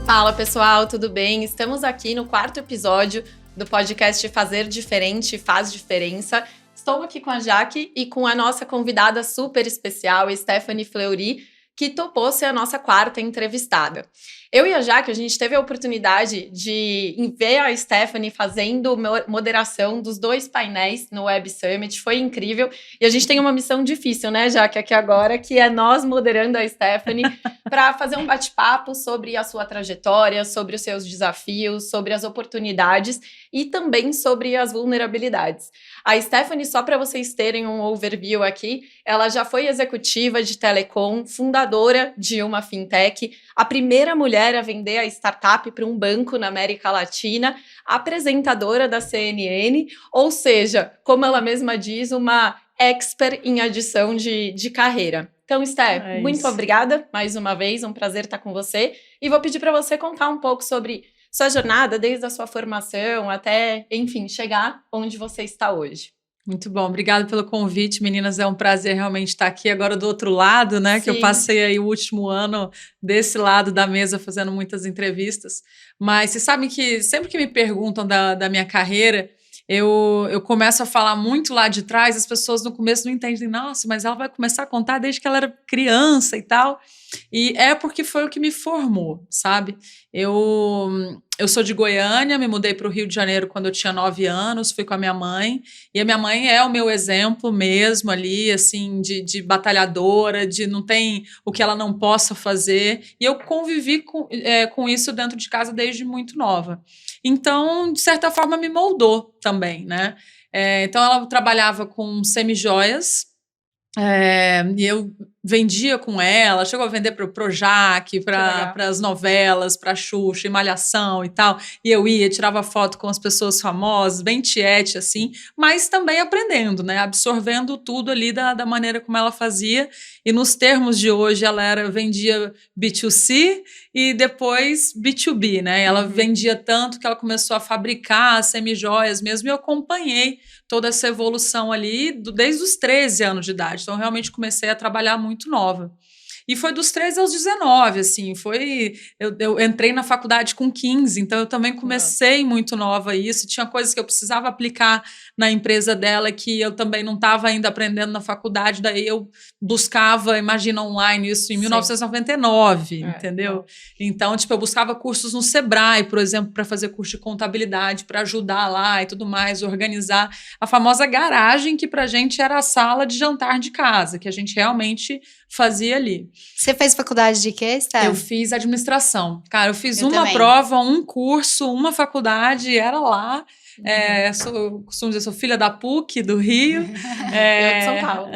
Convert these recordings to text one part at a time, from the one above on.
Fala pessoal, tudo bem? Estamos aqui no 4º episódio do podcast Fazer Diferente Faz Diferença. Estou aqui com a Jaque e com a nossa convidada super especial, Stephanie Fleury, que topou ser a nossa 4ª entrevistada. Eu e a Jaque, a gente teve a oportunidade de ver a Stephanie fazendo moderação dos 2 painéis no Web Summit, foi incrível. E a gente tem uma missão difícil, né, Jaque, aqui agora, que é nós moderando a Stephanie para fazer um bate-papo sobre a sua trajetória, sobre os seus desafios, sobre as oportunidades e também sobre as vulnerabilidades. A Stephanie, só para vocês terem um overview aqui, ela já foi executiva de telecom, fundadora de uma fintech, a primeira mulher a vender a startup para um banco na América Latina, apresentadora da CNN, ou seja, como ela mesma diz, uma expert em adição de carreira. Então, Steph, muito obrigada mais uma vez, um prazer estar com você. E vou pedir para você contar um pouco sobre sua jornada, desde a sua formação até, enfim, chegar onde você está hoje. Muito bom, obrigada pelo convite, meninas, é um prazer realmente estar aqui agora do outro lado, né, que eu passei aí o último ano desse lado da mesa fazendo muitas entrevistas, mas vocês sabem que sempre que me perguntam da minha carreira, eu começo a falar muito lá de trás, as pessoas no começo não entendem, nossa, mas ela vai começar a contar desde que ela era criança e tal, e é porque foi o que me formou, sabe? Eu sou de Goiânia, me mudei para o Rio de Janeiro quando eu tinha 9 anos, fui com a minha mãe, e a minha mãe é o meu exemplo mesmo ali, assim, de batalhadora, de não tem o que ela não possa fazer, e eu convivi com isso dentro de casa desde muito nova. Então, de certa forma, me moldou também, né? Então, ela trabalhava com semijoias, e eu vendia com ela, chegou a vender para o Projac, para as novelas, para a Xuxa, e Malhação e tal, e eu ia, tirava foto com as pessoas famosas, bem tiete assim, mas também aprendendo, né, absorvendo tudo ali da maneira como ela fazia, e nos termos de hoje ela vendia B2C e depois B2B, né, ela vendia tanto que ela começou a fabricar semijoias mesmo, e eu acompanhei toda essa evolução ali desde os 13 anos de idade, então eu realmente comecei a trabalhar muito nova. E foi dos 13 aos 19, assim, eu entrei na faculdade com 15, então eu também comecei muito nova isso, tinha coisas que eu precisava aplicar na empresa dela que eu também não estava ainda aprendendo na faculdade, daí eu buscava, imagina, online, isso em 1999, entendeu? Então, tipo, eu buscava cursos no Sebrae, por exemplo, para fazer curso de contabilidade, para ajudar lá e tudo mais, organizar a famosa garagem, que pra gente era a sala de jantar de casa, que a gente realmente fazia ali. Você fez faculdade de quê, Steph? Eu fiz administração. Cara, eu fiz uma prova, um curso, uma faculdade, era lá. Costumo dizer, sou filha da PUC, do Rio. Eu de São Paulo.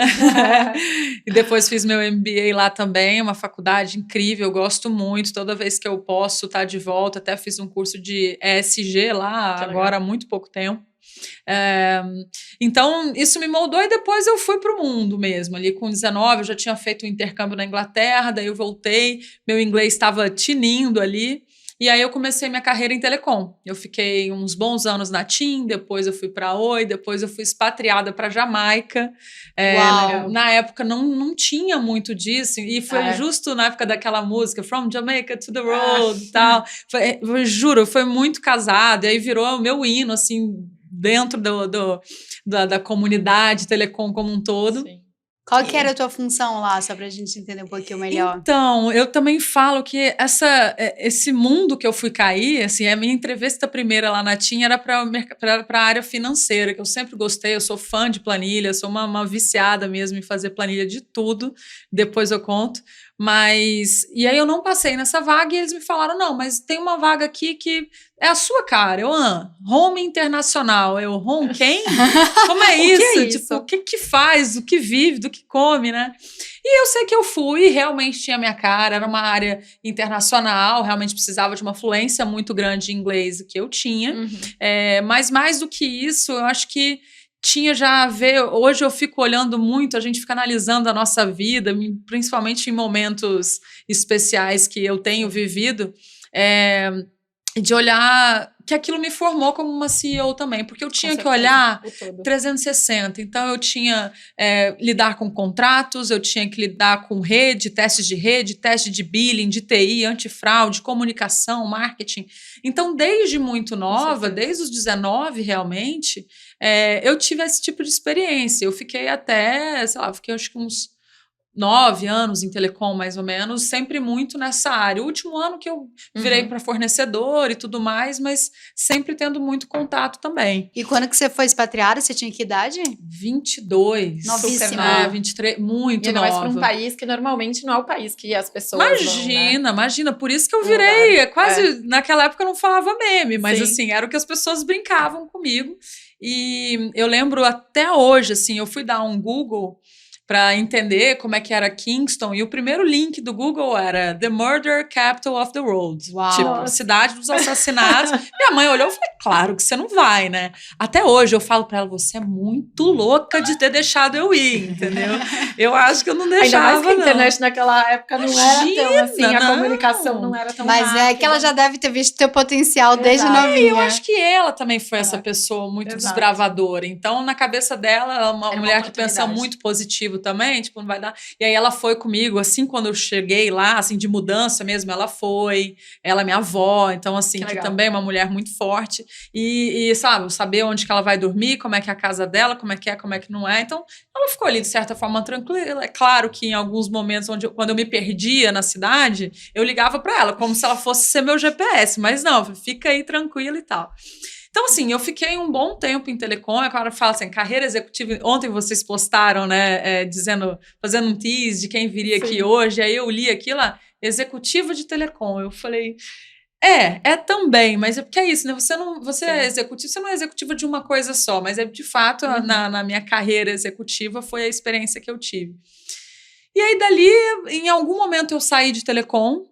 E depois fiz meu MBA lá também, uma faculdade incrível, eu gosto muito. Toda vez que eu posso estar de volta, até fiz um curso de ESG lá, agora há muito pouco tempo. Então isso me moldou, e depois eu fui para o mundo mesmo, ali com 19 eu já tinha feito um intercâmbio na Inglaterra, daí eu voltei, meu inglês estava tinindo ali, e aí eu comecei minha carreira em telecom. Eu fiquei uns bons anos na TIM, depois eu fui para a Oi, depois eu fui expatriada para Jamaica. Na época não tinha muito disso, e foi justo na época daquela música From Jamaica to the Road e tal. Juro, foi muito casado, e aí virou o meu hino, assim, dentro da comunidade telecom como um todo. Sim. Qual que era a tua função lá, só pra gente entender um pouquinho melhor? Então, eu também falo que esse mundo que eu fui cair, assim, a minha entrevista primeira lá na TIM era para a área financeira, que eu sempre gostei, eu sou fã de planilha, sou uma viciada mesmo em fazer planilha de tudo, depois eu conto. E aí eu não passei nessa vaga, e eles me falaram, não, mas tem uma vaga aqui que é a sua cara. Home internacional. Home quem? Como é isso? Que é isso? Tipo, o que faz, do que vive, do que come, né? E eu sei que eu fui, e realmente tinha minha cara, era uma área internacional, realmente precisava de uma fluência muito grande em inglês, que eu tinha. Mas mais do que isso, eu acho que tinha já a ver, hoje eu fico olhando muito, a gente fica analisando a nossa vida, principalmente em momentos especiais que eu tenho vivido, E de olhar que aquilo me formou como uma CEO também, porque eu tinha que olhar 360. Então, eu tinha lidar com contratos, eu tinha que lidar com rede, teste de billing, de TI, antifraude, comunicação, marketing. Então, desde muito nova, desde os 19 realmente, eu tive esse tipo de experiência. Eu fiquei até, sei lá, fiquei acho que uns 9 anos em telecom, mais ou menos, sempre muito nessa área. O último ano que eu virei para fornecedor e tudo mais, mas sempre tendo muito contato também. E quando que você foi expatriada, você tinha que idade? 22. Novíssima. 23, muito e nova. E para um país que normalmente não é o país que as pessoas Imagina. Por isso que eu virei, naquela época eu não falava meme, mas assim, era o que as pessoas brincavam comigo. E eu lembro até hoje, assim, eu fui dar um Google para entender como é que era Kingston, e o primeiro link do Google era The Murder Capital of the World. Uau. Tipo, cidade dos assassinatos. Minha mãe olhou e falou, claro que você não vai, né? Até hoje eu falo para ela, você é muito louca de ter deixado eu ir, entendeu? Eu acho que eu não deixava, ainda mais que a internet naquela época não era tão assim, a comunicação não era tão Mas rápida. é que ela já deve ter visto teu potencial desde novinha. Eu acho que ela também foi essa pessoa muito desbravadora. Então, na cabeça dela, ela é uma mulher que pensa muito positivo também, tipo, não vai dar. E aí ela foi comigo, assim, quando eu cheguei lá, assim, de mudança mesmo, ela foi. Ela é minha avó, então, assim, que também é uma mulher muito forte. E, sabe, saber onde que ela vai dormir, como é que é a casa dela, como é que não é. Então, ela ficou ali, de certa forma, tranquila. É claro que em alguns momentos, quando eu me perdia na cidade, eu ligava para ela, como se ela fosse ser meu GPS. Mas não, fica aí tranquila e tal. Então, assim, eu fiquei um bom tempo em telecom. Agora fala assim, carreira executiva. Ontem vocês postaram, né, fazendo um tease de quem viria aqui hoje. Aí eu li aquilo lá, executiva de telecom. Eu falei, também, mas é porque é isso, né? Você é executivo, você não é executiva de uma coisa só, mas de fato, na minha carreira executiva, foi a experiência que eu tive. E aí, dali, em algum momento, eu saí de telecom.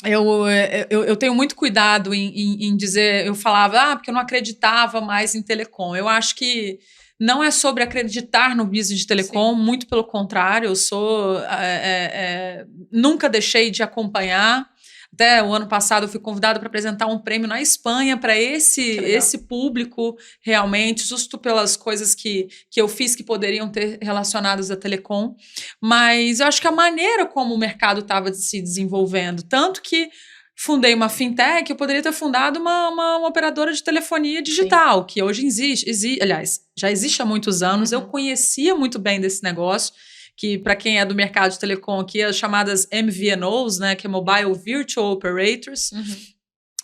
Eu tenho muito cuidado em dizer, eu falava, porque eu não acreditava mais em telecom. Eu acho que não é sobre acreditar no business de telecom, muito pelo contrário, eu nunca deixei de acompanhar. Até o ano passado eu fui convidada para apresentar um prêmio na Espanha para esse público, realmente, justo pelas coisas que eu fiz que poderiam ter relacionadas a telecom. Mas eu acho que a maneira como o mercado estava se desenvolvendo, tanto que fundei uma fintech, eu poderia ter fundado uma operadora de telefonia digital, que hoje existe, aliás, já existe há muitos anos, eu conhecia muito bem desse negócio, que para quem é do mercado de telecom aqui, as chamadas MVNOs, né, que é Mobile Virtual Operators,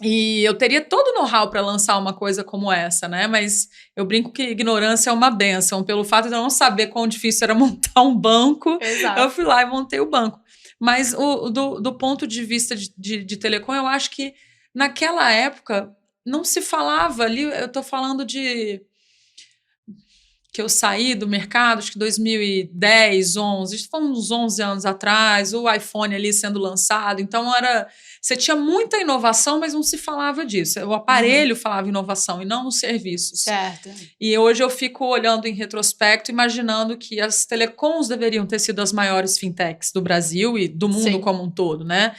e eu teria todo o know-how para lançar uma coisa como essa, né, mas eu brinco que ignorância é uma bênção, pelo fato de eu não saber quão difícil era montar um banco, eu fui lá e montei o banco. Mas do ponto de vista de telecom, eu acho que naquela época não se falava ali, eu estou falando de que eu saí do mercado, acho que 2010, 11, isso foi uns 11 anos atrás, o iPhone ali sendo lançado, então você tinha muita inovação, mas não se falava disso, o aparelho falava inovação e não os serviços. Certo. E hoje eu fico olhando em retrospecto, imaginando que as telecoms deveriam ter sido as maiores fintechs do Brasil e do mundo como um todo, né?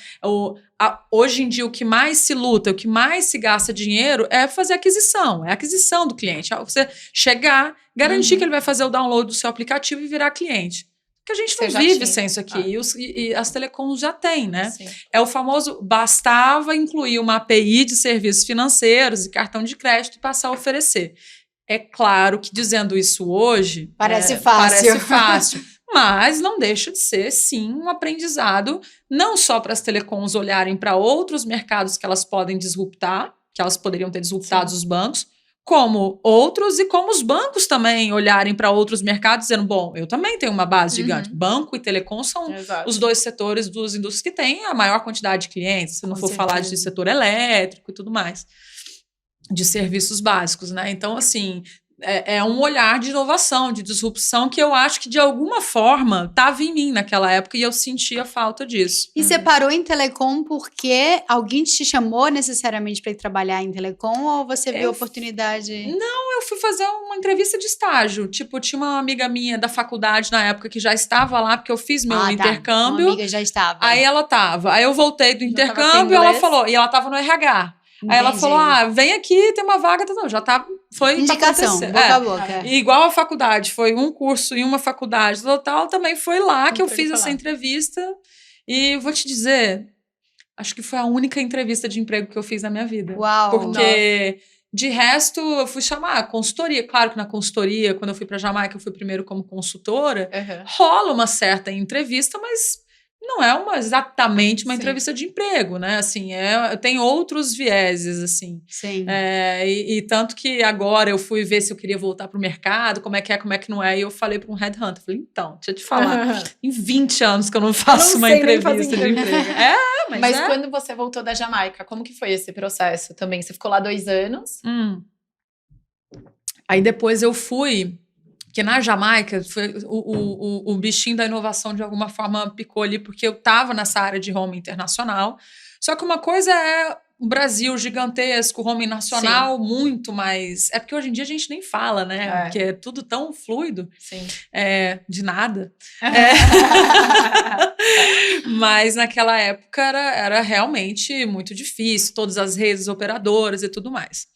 Hoje em dia, o que mais se luta, o que mais se gasta dinheiro é fazer aquisição, é a aquisição do cliente. Você chegar, garantir que ele vai fazer o download do seu aplicativo e virar cliente. Porque a gente não vive sem isso aqui. E as telecoms já têm, né? Sim. É o famoso, bastava incluir uma API de serviços financeiros e cartão de crédito e passar a oferecer. É claro que dizendo isso hoje... Parece fácil. Mas não deixa de ser, sim, um aprendizado, não só para as telecoms olharem para outros mercados que elas podem disruptar, que elas poderiam ter disruptado os bancos, como outros e como os bancos também olharem para outros mercados dizendo, bom, eu também tenho uma base gigante. Banco e telecom são os dois setores dos indústrias que têm a maior quantidade de clientes, se não for falar de setor elétrico e tudo mais, de serviços básicos, né? Então, assim... É um olhar de inovação, de disrupção, que eu acho que, de alguma forma, estava em mim naquela época e eu sentia falta disso. E você parou em telecom porque alguém te chamou necessariamente para ir trabalhar em telecom ou você viu a oportunidade? Não, eu fui fazer uma entrevista de estágio. Tipo, tinha uma amiga minha da faculdade na época que já estava lá, porque eu fiz meu intercâmbio. Uma amiga já estava. Aí ela estava. Aí eu voltei do intercâmbio e ela falou, e ela estava no RH. Aí ela falou, vem aqui, tem uma vaga. Não, já tá, foi indicação, boca a boca. E igual a faculdade, foi um curso em uma faculdade total, também foi lá que eu fiz essa entrevista. E vou te dizer, acho que foi a única entrevista de emprego que eu fiz na minha vida. Uau! Porque... De resto, eu fui chamar consultoria. Claro que na consultoria, quando eu fui para Jamaica, eu fui primeiro como consultora. Rola uma certa entrevista, mas não é exatamente uma entrevista de emprego, né? Assim, tem outros vieses, assim. Sim. E tanto que agora eu fui ver se eu queria voltar para o mercado, como é que não é. E eu falei para um headhunter, falei, então, deixa eu te falar, em 20 anos que eu não faço uma entrevista de emprego. Mas quando você voltou da Jamaica, como que foi esse processo também? Você ficou lá 2 anos? Aí depois eu fui, porque na Jamaica foi o bichinho da inovação de alguma forma picou ali, porque eu estava nessa área de home internacional. Só que uma coisa é o Brasil gigantesco, home nacional, muito mais... É porque hoje em dia a gente nem fala, né? Porque é tudo tão fluido. Sim. De nada. Mas naquela época era realmente muito difícil, todas as redes operadoras e tudo mais.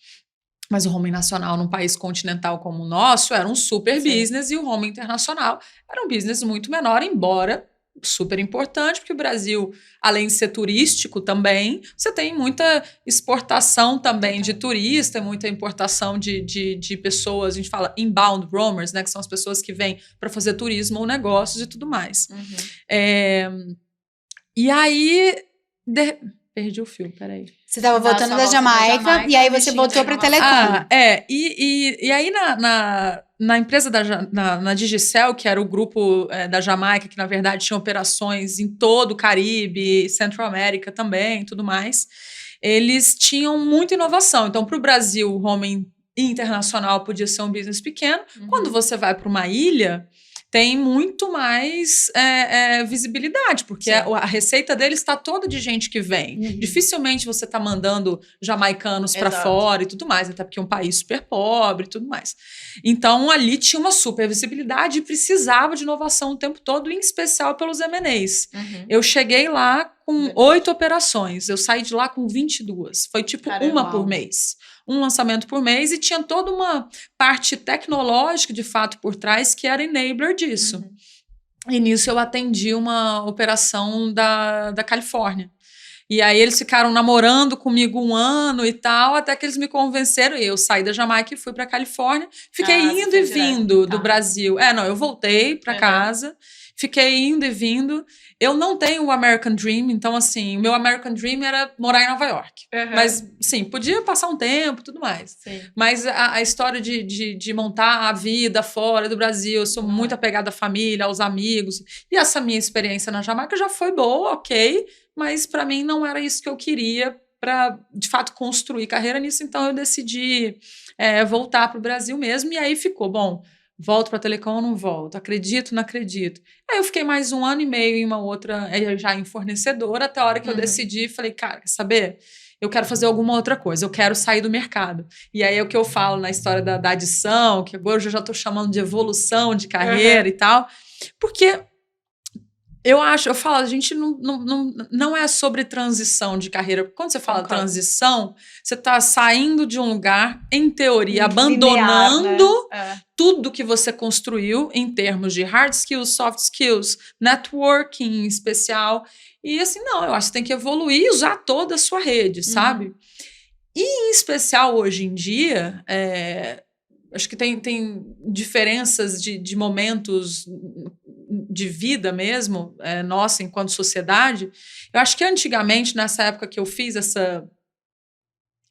Mas o home nacional num país continental como o nosso era um super business e o home internacional era um business muito menor, embora super importante, porque o Brasil, além de ser turístico também, você tem muita exportação também de turista, muita importação de pessoas, a gente fala inbound roamers, né, que são as pessoas que vêm para fazer turismo ou negócios e tudo mais. E aí... Perdi o fio, peraí. Você estava voltando da Jamaica e aí você voltou para Telecom. E aí na empresa na Digicel, que era o grupo da Jamaica, que na verdade tinha operações em todo o Caribe, Central América também e tudo mais, eles tinham muita inovação. Então, para o Brasil, o home internacional podia ser um business pequeno. Quando você vai para uma ilha... tem muito mais visibilidade, porque a receita deles está toda de gente que vem. Dificilmente você está mandando jamaicanos para fora e tudo mais, até porque é um país super pobre e tudo mais. Então, ali tinha uma super visibilidade e precisava de inovação o tempo todo, em especial pelos M&As. Eu cheguei lá com 8 operações, eu saí de lá com 22. Foi tipo uma por mês. Um lançamento por mês e tinha toda uma parte tecnológica, de fato, por trás, que era enabler disso. E nisso eu atendi uma operação da Califórnia. E aí eles ficaram namorando comigo 1 ano e tal, até que eles me convenceram. E eu saí da Jamaica e fui para Califórnia. Fiquei indo e vindo do Brasil. Eu voltei para casa. Fiquei indo e vindo. Eu não tenho o American Dream, então, assim, o meu American Dream era morar em Nova York. Mas, sim, podia passar um tempo e tudo mais. Mas a história de montar a vida fora do Brasil, eu sou muito apegada à família, aos amigos. E essa minha experiência na Jamaica já foi boa, ok, mas para mim não era isso que eu queria para, de fato, construir carreira nisso. Então, eu decidi voltar para o Brasil mesmo. E aí ficou, bom... Volto para a Telecom ou não volto? Acredito, não acredito. Aí eu fiquei mais 1 ano e meio em uma outra, já em fornecedora, até a hora que eu decidi, falei, cara, quer saber? Eu quero fazer alguma outra coisa, eu quero sair do mercado. E aí é o que eu falo na história da adição, que agora eu já estou chamando de evolução de carreira e tal, porque... eu falo, a gente não é sobre transição de carreira. Quando você fala transição, você está saindo de um lugar, em teoria, abandonando tudo que você construiu em termos de hard skills, soft skills, networking em especial. E assim, não, eu acho que você tem que evoluir e usar toda a sua rede, sabe? E em especial hoje em dia... acho que tem diferenças de momentos de vida mesmo, nossa, enquanto sociedade. Eu acho que antigamente, nessa época que eu fiz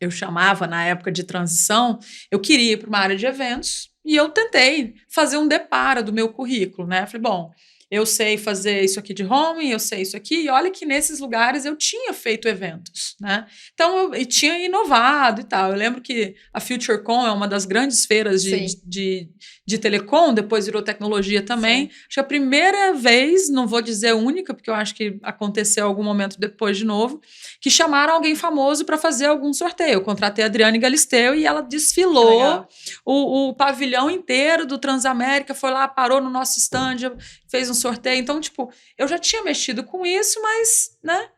eu chamava na época de transição, eu queria ir para uma área de eventos e eu tentei fazer um deparo do meu currículo, né? Falei, bom, eu sei fazer isso aqui de home, eu sei isso aqui, e olha que nesses lugares eu tinha feito eventos, né? Então, eu tinha inovado e tal. Eu lembro que a FutureCon é uma das grandes feiras de telecom, depois virou tecnologia também. Acho que a primeira vez, não vou dizer única, porque eu acho que aconteceu algum momento depois de novo, que chamaram alguém famoso para fazer algum sorteio. Eu contratei a Adriane Galisteu e ela desfilou o pavilhão inteiro do Transamérica, foi lá, parou no nosso stand, fez um sorteio. Então, tipo, eu já tinha mexido com isso, mas, né?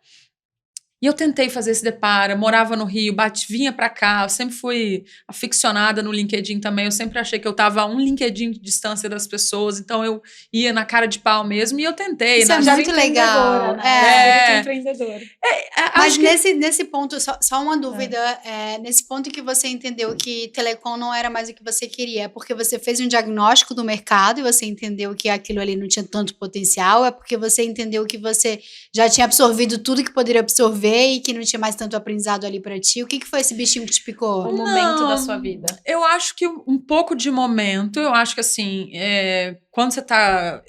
E eu tentei fazer esse deparo, morava no Rio, vinha pra cá, eu sempre fui aficionada no LinkedIn também, eu sempre achei que eu tava a um LinkedIn de distância das pessoas, então eu ia na cara de pau mesmo, e eu tentei. Isso é muito legal. Né? Empreendedora. Mas nesse ponto, só uma dúvida, nesse ponto que você entendeu que telecom não era mais o que você queria, é porque você fez um diagnóstico do mercado e você entendeu que aquilo ali não tinha tanto potencial, é porque você entendeu que você já tinha absorvido tudo que poderia absorver e que não tinha mais tanto aprendizado ali pra ti? O que foi esse bichinho que te picou? O momento da sua vida. Eu acho que um pouco de momento, eu acho que assim, quando você tá...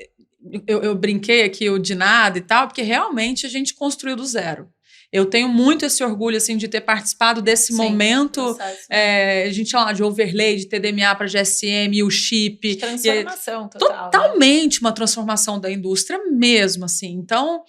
Eu brinquei aqui o de nada e tal, porque realmente a gente construiu do zero. Eu tenho muito esse orgulho, assim, de ter participado desse momento, a gente chama de overlay, de TDMA para GSM, o chip. De transformação total. Totalmente, né? Uma transformação da indústria mesmo, assim. Então,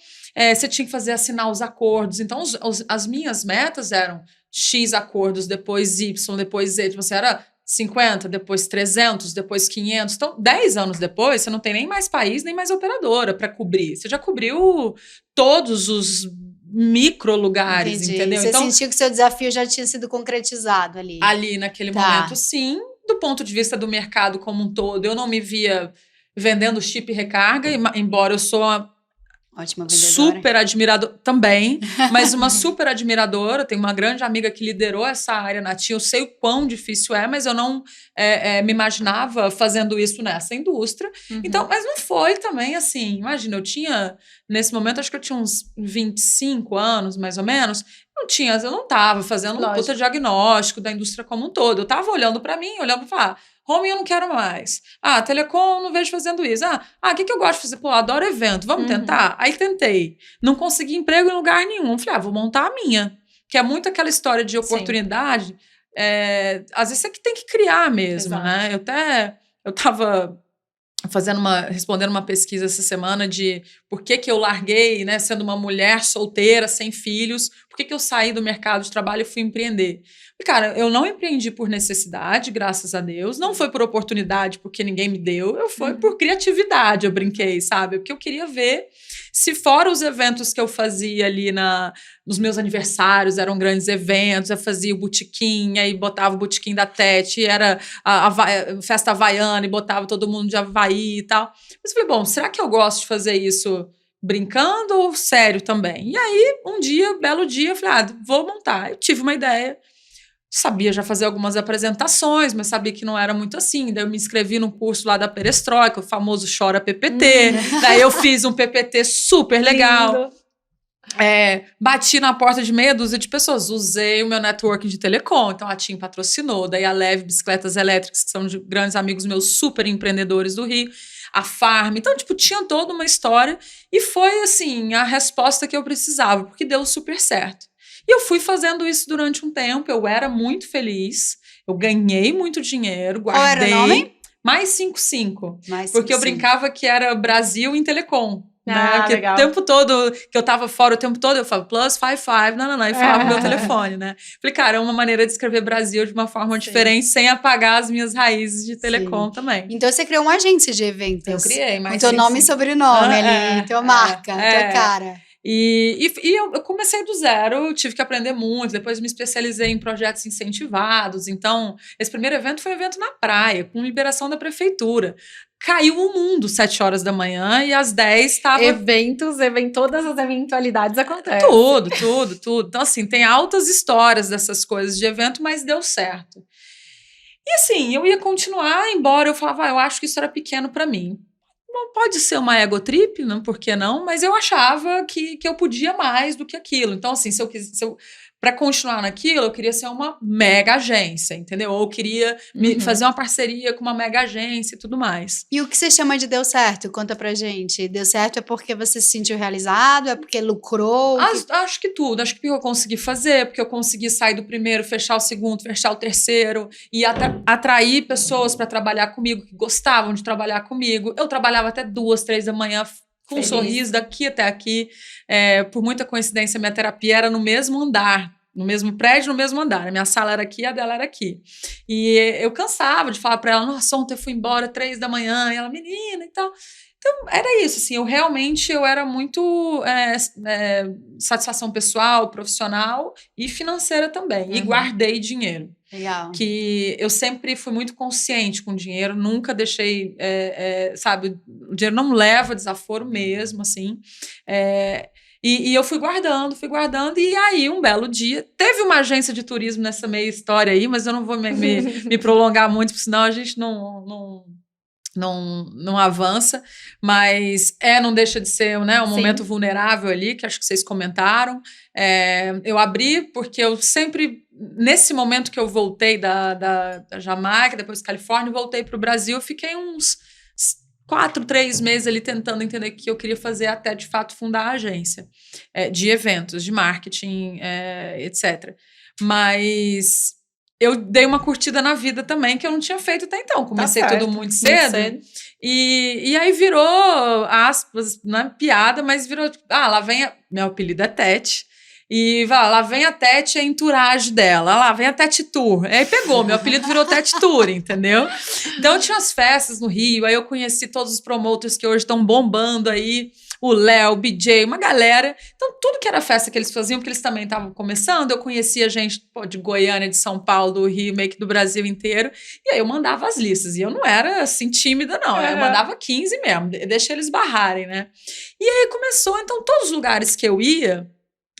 você tinha que assinar os acordos. Então, as minhas metas eram X acordos, depois Y, depois Z. Tipo, você era 50, depois 300, depois 500. Então, 10 anos depois, você não tem nem mais país, nem mais operadora para cobrir. Você já cobriu todos os micro lugares, entendeu? Você sentiu que seu desafio já tinha sido concretizado ali. Ali, naquele momento, sim. Do ponto de vista do mercado como um todo, eu não me via vendendo chip e recarga, embora eu sou uma ótima vendedora. Super admiradora também, mas uma super admiradora. Tenho uma grande amiga que liderou essa área na TIM. Eu sei o quão difícil mas eu não me imaginava fazendo isso nessa indústria. Então, mas não foi também assim. Imagina, eu tinha, nesse momento, acho que eu tinha uns 25 anos, mais ou menos. Eu não estava fazendo um puta diagnóstico da indústria como um todo. Eu estava olhando para mim, olhando para falar, home eu não quero mais. Telecom não vejo fazendo isso. O que eu gosto de fazer? Pô, adoro evento, vamos tentar? Aí tentei. Não consegui emprego em lugar nenhum. Falei, vou montar a minha. Que é muito aquela história de oportunidade. Às vezes você que tem que criar mesmo, né? Eu estava respondendo uma pesquisa essa semana de por que eu larguei, né, sendo uma mulher solteira, sem filhos, por que eu saí do mercado de trabalho e fui empreender. E, cara, eu não empreendi por necessidade, graças a Deus, não foi por oportunidade, porque ninguém me deu, foi por criatividade, eu brinquei, sabe? Porque eu queria ver se fora os eventos que eu fazia ali nos meus aniversários, eram grandes eventos, eu fazia o botequim, aí botava o botequim da Tete, era a festa havaiana e botava todo mundo de Havaí e tal. Mas eu falei, bom, será que eu gosto de fazer isso brincando ou sério também? E aí, belo dia, eu falei, vou montar. Eu tive uma ideia, sabia já fazer algumas apresentações, mas sabia que não era muito assim. Daí eu me inscrevi no curso lá da Perestroika, o famoso Chora PPT. Daí eu fiz um PPT super legal. Bati na porta de meia dúzia de pessoas. Usei o meu networking de telecom. Então a TIM patrocinou. Daí a Leve Bicicletas Elétricas, que são de grandes amigos meus, super empreendedores do Rio. A Farm. Então, tinha toda uma história. E foi, assim, a resposta que eu precisava, porque deu super certo. E eu fui fazendo isso durante um tempo, eu era muito feliz, eu ganhei muito dinheiro, guardei. Qual era o nome? Mais 55. Porque eu brincava que era Brasil em telecom. Né? Que legal. O tempo todo, que eu tava fora o tempo todo, eu falava +55, não, e falava meu telefone, né? Falei, cara, é uma maneira de escrever Brasil de uma forma diferente, sem apagar as minhas raízes de telecom também. Então você criou uma agência de eventos. Eu criei, mas. Com teu nome e sobrenome ali, tua marca, tua cara. E eu comecei do zero, eu tive que aprender muito, depois me especializei em projetos incentivados. Então, esse primeiro evento foi um evento na praia, com liberação da prefeitura. Caiu o mundo 7 horas da manhã e às 10 estava... todas as eventualidades acontecem. Tudo. Então, assim, tem altas histórias dessas coisas de evento, mas deu certo. E assim, eu ia continuar, embora eu falava, eu acho que isso era pequeno para mim. Pode ser uma ego trip, não, por que não? Mas eu achava que eu podia mais do que aquilo. Então, assim, para continuar naquilo, eu queria ser uma mega agência, entendeu? Ou eu queria fazer uma parceria com uma mega agência e tudo mais. E o que você chama de deu certo? Conta pra gente. Deu certo é porque você se sentiu realizado? É porque lucrou? Acho que tudo. Acho que eu consegui fazer, porque eu consegui sair do primeiro, fechar o segundo, fechar o terceiro e atrair pessoas para trabalhar comigo, que gostavam de trabalhar comigo. Eu trabalhava até 2, 3 da manhã, com um sorriso daqui até aqui. Por muita coincidência, minha terapia era no mesmo andar no mesmo prédio, no mesmo andar. A minha sala era aqui, a dela era aqui. E eu cansava de falar para ela, nossa, ontem eu fui embora 3 da manhã, e ela, menina e tal. Então, era isso, assim, eu era muito satisfação pessoal, profissional e financeira também. E guardei dinheiro. Legal. Que eu sempre fui muito consciente com o dinheiro, nunca deixei, sabe, o dinheiro não leva desaforo mesmo, assim. E eu fui guardando, e aí um belo dia, teve uma agência de turismo nessa meia história aí, mas eu não vou me prolongar muito, porque senão a gente não avança, mas não deixa de ser, né, um momento vulnerável ali, que acho que vocês comentaram. Eu abri porque eu sempre, nesse momento que eu voltei da Jamaica, depois da Califórnia, voltei para o Brasil, eu fiquei uns 3 meses ali tentando entender o que eu queria fazer até, de fato, fundar a agência de eventos, de marketing, etc. Mas eu dei uma curtida na vida também, que eu não tinha feito até então. Comecei tudo muito cedo. E aí virou, aspas, não é piada, mas virou, lá vem, meu apelido é Tete. E lá vem a Tete, a entourage dela. Lá vem a Tete Tour. Aí pegou, meu apelido virou Tete Tour, entendeu? Então tinha as festas no Rio, aí eu conheci todos os promoters que hoje estão bombando aí, o Léo, o BJ, uma galera. Então tudo que era festa que eles faziam, porque eles também estavam começando, eu conhecia gente de Goiânia, de São Paulo, do Rio, meio que do Brasil inteiro. E aí eu mandava as listas. E eu não era assim tímida, não. Eu mandava 15 mesmo, deixei eles barrarem, né? E aí começou, então todos os lugares que eu ia,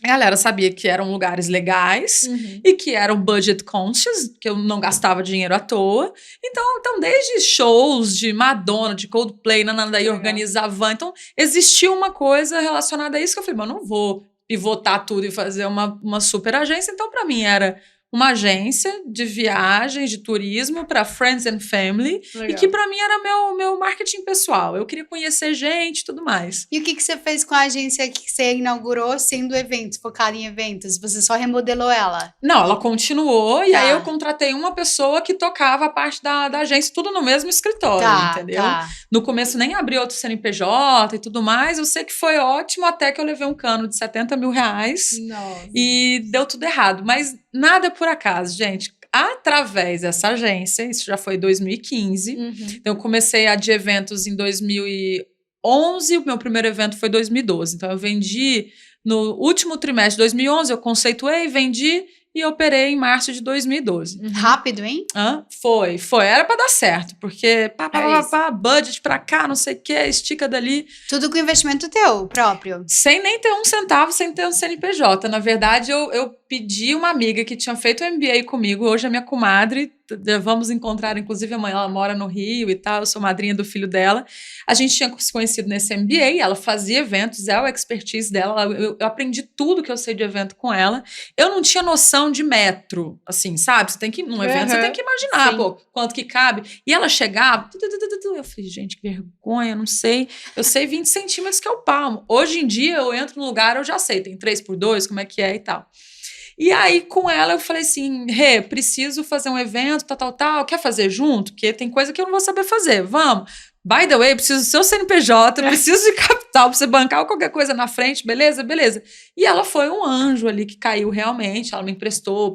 a galera sabia que eram lugares legais e que eram budget conscious, que eu não gastava dinheiro à toa. Então desde shows de Madonna, de Coldplay, daí organizava. Então, existia uma coisa relacionada a isso que eu falei, mas eu não vou pivotar tudo e fazer uma super agência. Então, para mim, era uma agência de viagens, de turismo para friends and family. Legal. E que para mim era meu marketing pessoal. Eu queria conhecer gente e tudo mais. E o que você fez com a agência que você inaugurou sendo eventos, focada em eventos? Você só remodelou ela? Não, ela continuou e aí eu contratei uma pessoa que tocava a parte da agência, tudo no mesmo escritório, entendeu? No começo nem abri outro CNPJ e tudo mais. Eu sei que foi ótimo até que eu levei um cano de 70 mil reais. Nossa. E deu tudo errado. Mas nada por acaso, gente. Através dessa agência, isso já foi em 2015. Então, eu comecei a de eventos em 2011. O meu primeiro evento foi em 2012. Então, eu vendi no último trimestre de 2011. Eu conceituei, vendi e operei em março de 2012. Rápido, hein? Foi. Era pra dar certo. Porque budget pra cá, não sei o que, estica dali. Tudo com investimento teu, próprio. Sem nem ter um centavo, sem ter um CNPJ. Na verdade, eu pedi uma amiga que tinha feito o MBA comigo, hoje é minha comadre, vamos encontrar, inclusive amanhã, ela mora no Rio e tal, eu sou madrinha do filho dela. A gente tinha se conhecido nesse MBA, ela fazia eventos, é a expertise dela, eu aprendi tudo que eu sei de evento com ela. Eu não tinha noção de metro, assim, sabe? Você tem que, num evento, você tem que imaginar, quanto que cabe. E ela chegava, eu falei, gente, que vergonha, não sei. Eu sei 20 centímetros que é o palmo. Hoje em dia, eu entro no lugar, eu já sei, tem 3x2, como é que é e tal. E aí, com ela, eu falei assim, preciso fazer um evento, tal, quer fazer junto? Porque tem coisa que eu não vou saber fazer, vamos. By the way, preciso do seu CNPJ, preciso de capital pra você bancar qualquer coisa na frente, beleza? E ela foi um anjo ali que caiu realmente, ela me emprestou,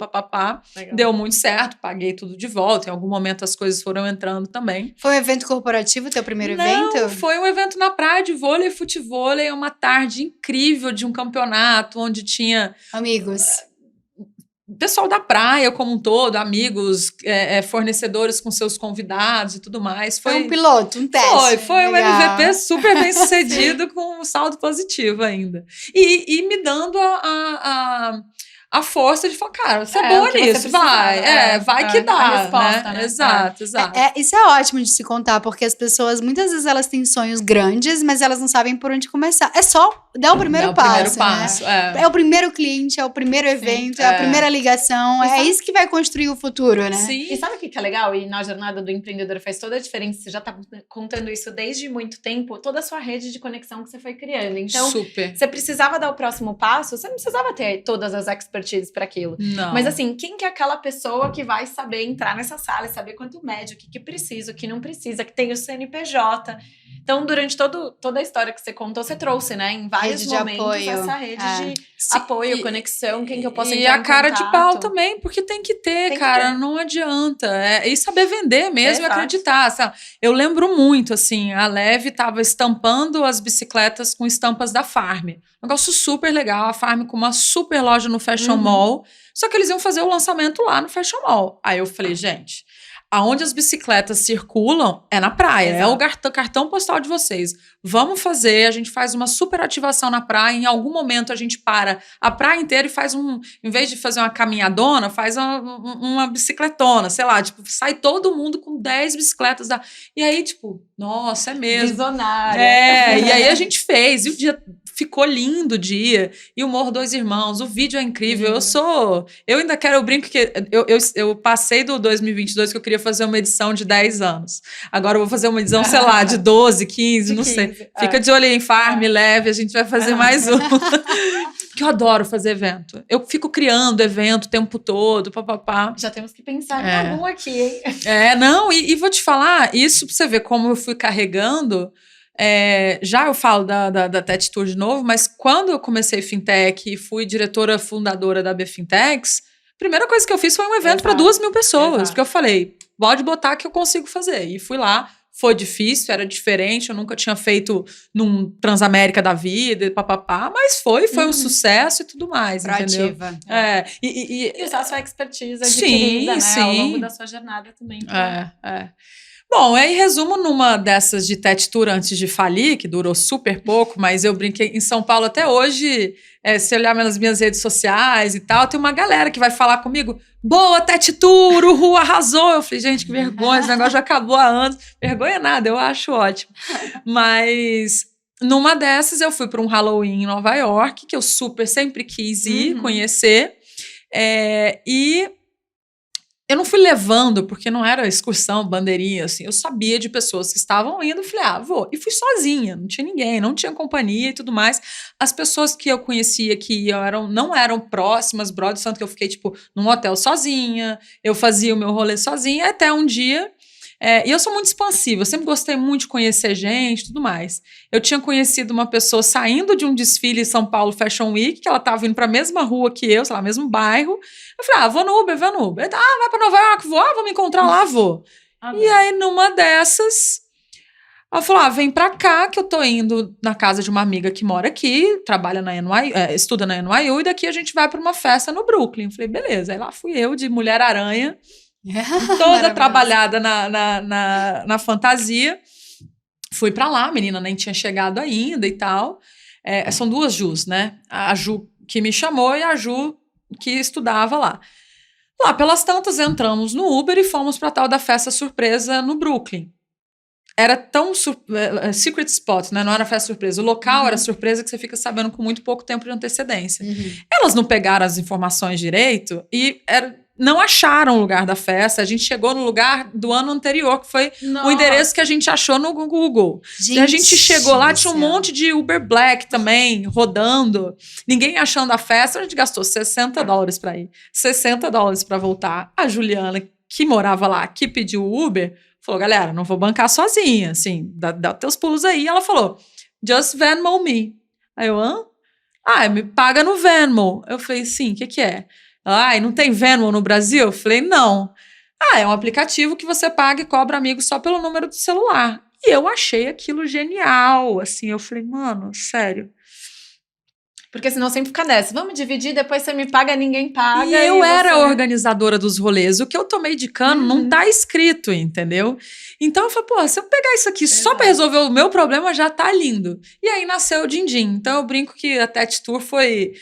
deu muito certo, paguei tudo de volta, em algum momento as coisas foram entrando também. Foi um evento corporativo, teu primeiro evento? Não, foi um evento na praia de vôlei e futevôlei, uma tarde incrível de um campeonato, onde tinha... amigos... pessoal da praia como um todo, amigos, fornecedores com seus convidados e tudo mais. Foi um piloto, um teste. Foi um MVP super bem sucedido com um saldo positivo ainda. E me dando a força de falar, cara, você é boa nisso, vai que dá. Resposta, né? Exato. Isso é ótimo de se contar, porque as pessoas, muitas vezes, elas têm sonhos grandes, mas elas não sabem por onde começar. É só dar o primeiro passo. Né? É o primeiro cliente, é o primeiro evento, é a primeira ligação. É isso que vai construir o futuro, né? Sim. E sabe o que é legal? E na jornada do empreendedor faz toda a diferença. Você já tá contando isso desde muito tempo, toda a sua rede de conexão que você foi criando. Então, você precisava dar o próximo passo, você não precisava ter todas as expertise para aquilo. Não. Mas assim, quem que é aquela pessoa que vai saber entrar nessa sala e saber quanto mede, o que precisa, o que não precisa, que tem o CNPJ. Então, durante toda a história que você contou, você trouxe, né? Em vários momentos, essa rede de apoio, conexão, quem que eu posso entrar E a cara em contato. de pau também, porque tem que ter, cara, não adianta. E saber vender mesmo e acreditar. Sabe? Eu lembro muito, assim, a Leve tava estampando as bicicletas com estampas da Farm. Um negócio super legal, a Farm com uma super loja no Fashion Mall, só que eles iam fazer o lançamento lá no Fashion Mall. Aí eu falei, gente, aonde as bicicletas circulam é na praia, é o cartão postal de vocês. Vamos fazer, a gente faz uma super ativação na praia, em algum momento a gente para a praia inteira e faz em vez de fazer uma caminhadona, faz uma bicicletona, sei lá, tipo, sai todo mundo com 10 bicicletas. E aí, tipo, nossa, é mesmo. Visionária. E aí a gente fez, e o dia ficou lindo o dia, e o Morro Dois Irmãos, o vídeo é incrível, eu ainda quero, eu brinco que eu passei do 2022 que eu queria fazer uma edição de 10 anos, agora eu vou fazer uma edição, sei lá, de 12, 15, não sei, fica de olho em Farm, Leve, a gente vai fazer mais um, que eu adoro fazer evento, eu fico criando evento o tempo todo, papapá. Já temos que pensar em algum aqui, hein? E vou te falar, isso pra você ver como eu fui carregando. Já eu falo da Tech Tour de novo, mas quando eu comecei Fintech e fui diretora fundadora da BFintex, a primeira coisa que eu fiz foi um evento para 2.000 pessoas, porque eu falei, pode botar que eu consigo fazer. E fui lá, foi difícil, era diferente, eu nunca tinha feito num Transamérica da vida, papapá, mas foi um sucesso e tudo mais, entendeu? E usar a sua expertise adquirida, né, ao longo da sua jornada também. Bom, em resumo, numa dessas de Tech Tour antes de falir, que durou super pouco, mas eu brinquei em São Paulo até hoje, se olhar nas minhas redes sociais e tal, tem uma galera que vai falar comigo, boa Tech Tour, o Ru arrasou. Eu falei, gente, que vergonha, esse negócio já acabou há anos. Vergonha nada, eu acho ótimo. Mas numa dessas eu fui para um Halloween em Nova York, que eu sempre quis ir, conhecer, e eu não fui levando, porque não era excursão, bandeirinha, assim. Eu sabia de pessoas que estavam indo, eu falei, vou. E fui sozinha, não tinha ninguém, não tinha companhia e tudo mais. As pessoas que eu conhecia que iam não eram próximas, brothers, tanto que eu fiquei, tipo, num hotel sozinha, eu fazia o meu rolê sozinha, até um dia... e eu sou muito expansiva, eu sempre gostei muito de conhecer gente e tudo mais. Eu tinha conhecido uma pessoa saindo de um desfile em São Paulo Fashion Week, que ela estava indo para a mesma rua que eu, sei lá, mesmo bairro. Eu falei, vou no Uber. Vai para Nova York, vou me encontrar lá, vou. E aí, numa dessas, ela falou, vem pra cá, que eu tô indo na casa de uma amiga que mora aqui, trabalha na NYU, estuda na NYU, e daqui a gente vai para uma festa no Brooklyn. Eu falei, beleza. Aí lá fui eu, de Mulher-Aranha, toda trabalhada na fantasia. Fui pra lá, a menina nem tinha chegado ainda e tal. São duas Jus, né? A Ju que me chamou e a Ju que estudava lá. Lá pelas tantas entramos no Uber e fomos pra tal da festa surpresa no Brooklyn. Era tão secret spot, né? Não era festa surpresa. O local era surpresa que você fica sabendo com muito pouco tempo de antecedência. Elas não pegaram as informações direito e não acharam o lugar da festa. A gente chegou no lugar do ano anterior, que foi o endereço que a gente achou no Google. E a gente chegou lá, tinha um monte de Uber Black também, rodando. Ninguém achando a festa. A gente gastou $60 para ir, $60 para voltar. A Juliana, que morava lá, que pediu o Uber, falou, galera, não vou bancar sozinha, assim, dá teus pulos aí. Ela falou, just Venmo me. Aí eu, me paga no Venmo. Eu falei, sim, o que é? Não tem Venmo no Brasil? Eu falei, não. É um aplicativo que você paga e cobra amigos só pelo número do celular. E eu achei aquilo genial, assim, eu falei, mano, sério. Porque senão sempre fica nessa. Vamos dividir, depois você me paga, ninguém paga. E eu era a organizadora dos rolês. O que eu tomei de cano não tá escrito, entendeu? Então eu falei, se eu pegar isso aqui só para resolver o meu problema, já tá lindo. E aí nasceu o Din-Din. Então eu brinco que a Tech Tour foi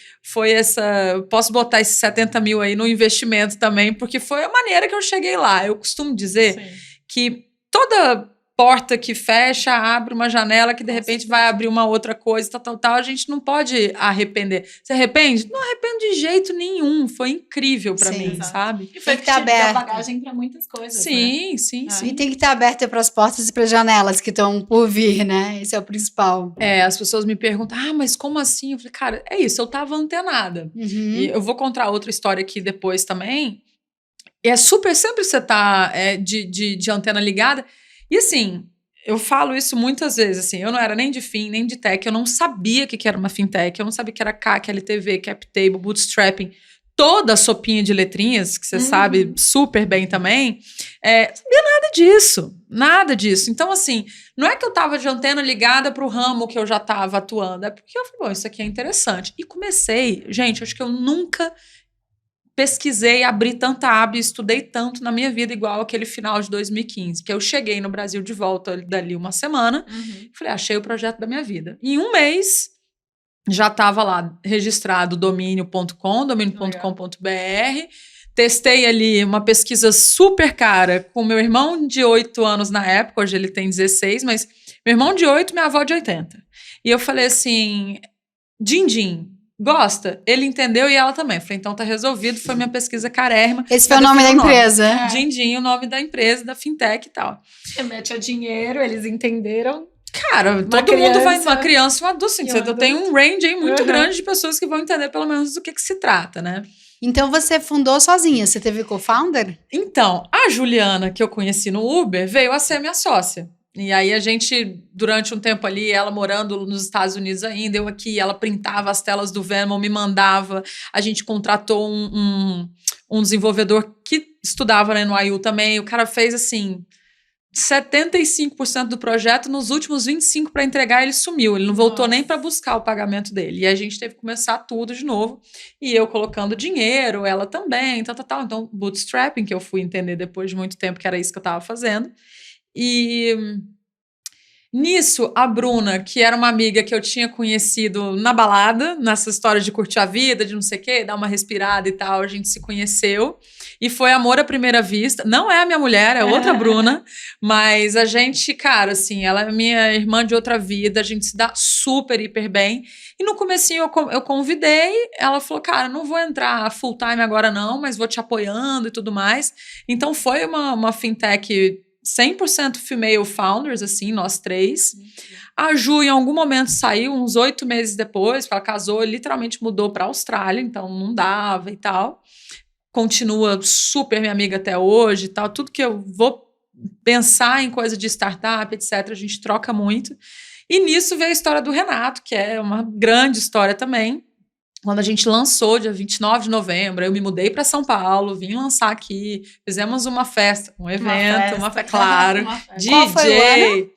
essa... Posso botar esses 70 mil aí no investimento também, porque foi a maneira que eu cheguei lá. Eu costumo dizer que toda porta que fecha, abre uma janela que de repente vai abrir uma outra coisa, tal, a gente não pode arrepender. Você arrepende? Não arrependo de jeito nenhum, foi incrível pra mim, sabe? E foi que tá aberto. Bagagem pra muitas coisas, sim. E tem que estar aberto para as portas e para as janelas que estão por vir, né? Esse é o principal. As pessoas me perguntam, mas como assim? Eu falei, cara, é isso, eu tava antenada. E eu vou contar outra história aqui depois também. E sempre você tá de antena ligada. E assim, eu falo isso muitas vezes, assim, eu não era nem de FIM, nem de tech, eu não sabia o que era uma fintech, eu não sabia o que era CAC, LTV, CapTable, bootstrapping, toda a sopinha de letrinhas, que você sabe super bem também, não sabia nada disso. Então, assim, não é que eu tava de antena ligada pro ramo que eu já tava atuando, é porque eu falei, bom, isso aqui é interessante. E comecei, gente, acho que eu nunca pesquisei, abri tanta aba e estudei tanto na minha vida igual aquele final de 2015, que eu cheguei no Brasil de volta dali uma semana, falei, achei o projeto da minha vida. Em um mês, já estava lá registrado domínio.com, domínio.com.br, testei ali uma pesquisa super cara com meu irmão de 8 anos na época, hoje ele tem 16, mas meu irmão de 8, minha avó de 80. E eu falei assim, din-din, gosta? Ele entendeu e ela também. Falei, então tá resolvido, foi minha pesquisa carérrima. Esse foi o nome da empresa. Din-din, o nome da empresa, da fintech e tal. Você mete o dinheiro, eles entenderam. Cara, todo mundo vai, uma criança e um adulto, assim, você tem um range aí muito grande de pessoas que vão entender pelo menos do que se trata, né? Então você fundou sozinha, você teve co-founder? Então, a Juliana, que eu conheci no Uber, veio a ser minha sócia. E aí a gente, durante um tempo ali, ela morando nos Estados Unidos ainda, eu aqui, ela printava as telas do Venmo, me mandava. A gente contratou um desenvolvedor que estudava, né, no IU também. O cara fez, assim, 75% do projeto, nos últimos 25% para entregar, ele sumiu. Ele não voltou nem para buscar o pagamento dele. E a gente teve que começar tudo de novo. E eu colocando dinheiro, ela também, tal. Então, bootstrapping, que eu fui entender depois de muito tempo que era isso que eu estava fazendo. E nisso, a Bruna, que era uma amiga que eu tinha conhecido na balada, nessa história de curtir a vida, de não sei o quê, dar uma respirada e tal, a gente se conheceu. E foi amor à primeira vista. Não é a minha mulher, é outra Bruna. Mas a gente, cara, assim, ela é minha irmã de outra vida, a gente se dá super, hiper bem. E no comecinho eu convidei, ela falou, cara, não vou entrar full time agora não, mas vou te apoiando e tudo mais. Então foi uma fintech 100% female founders, assim, nós 3. A Ju, em algum momento, saiu, uns 8 meses depois, porque ela casou, literalmente mudou para a Austrália, então não dava e tal. Continua super minha amiga até hoje e tal. Tudo que eu vou pensar em coisa de startup, etc., a gente troca muito. E nisso veio a história do Renato, que é uma grande história também. Quando a gente lançou, dia 29 de novembro, eu me mudei para São Paulo, vim lançar aqui, fizemos uma festa, um evento, uma festa, claro. DJ. Qual foi o ano?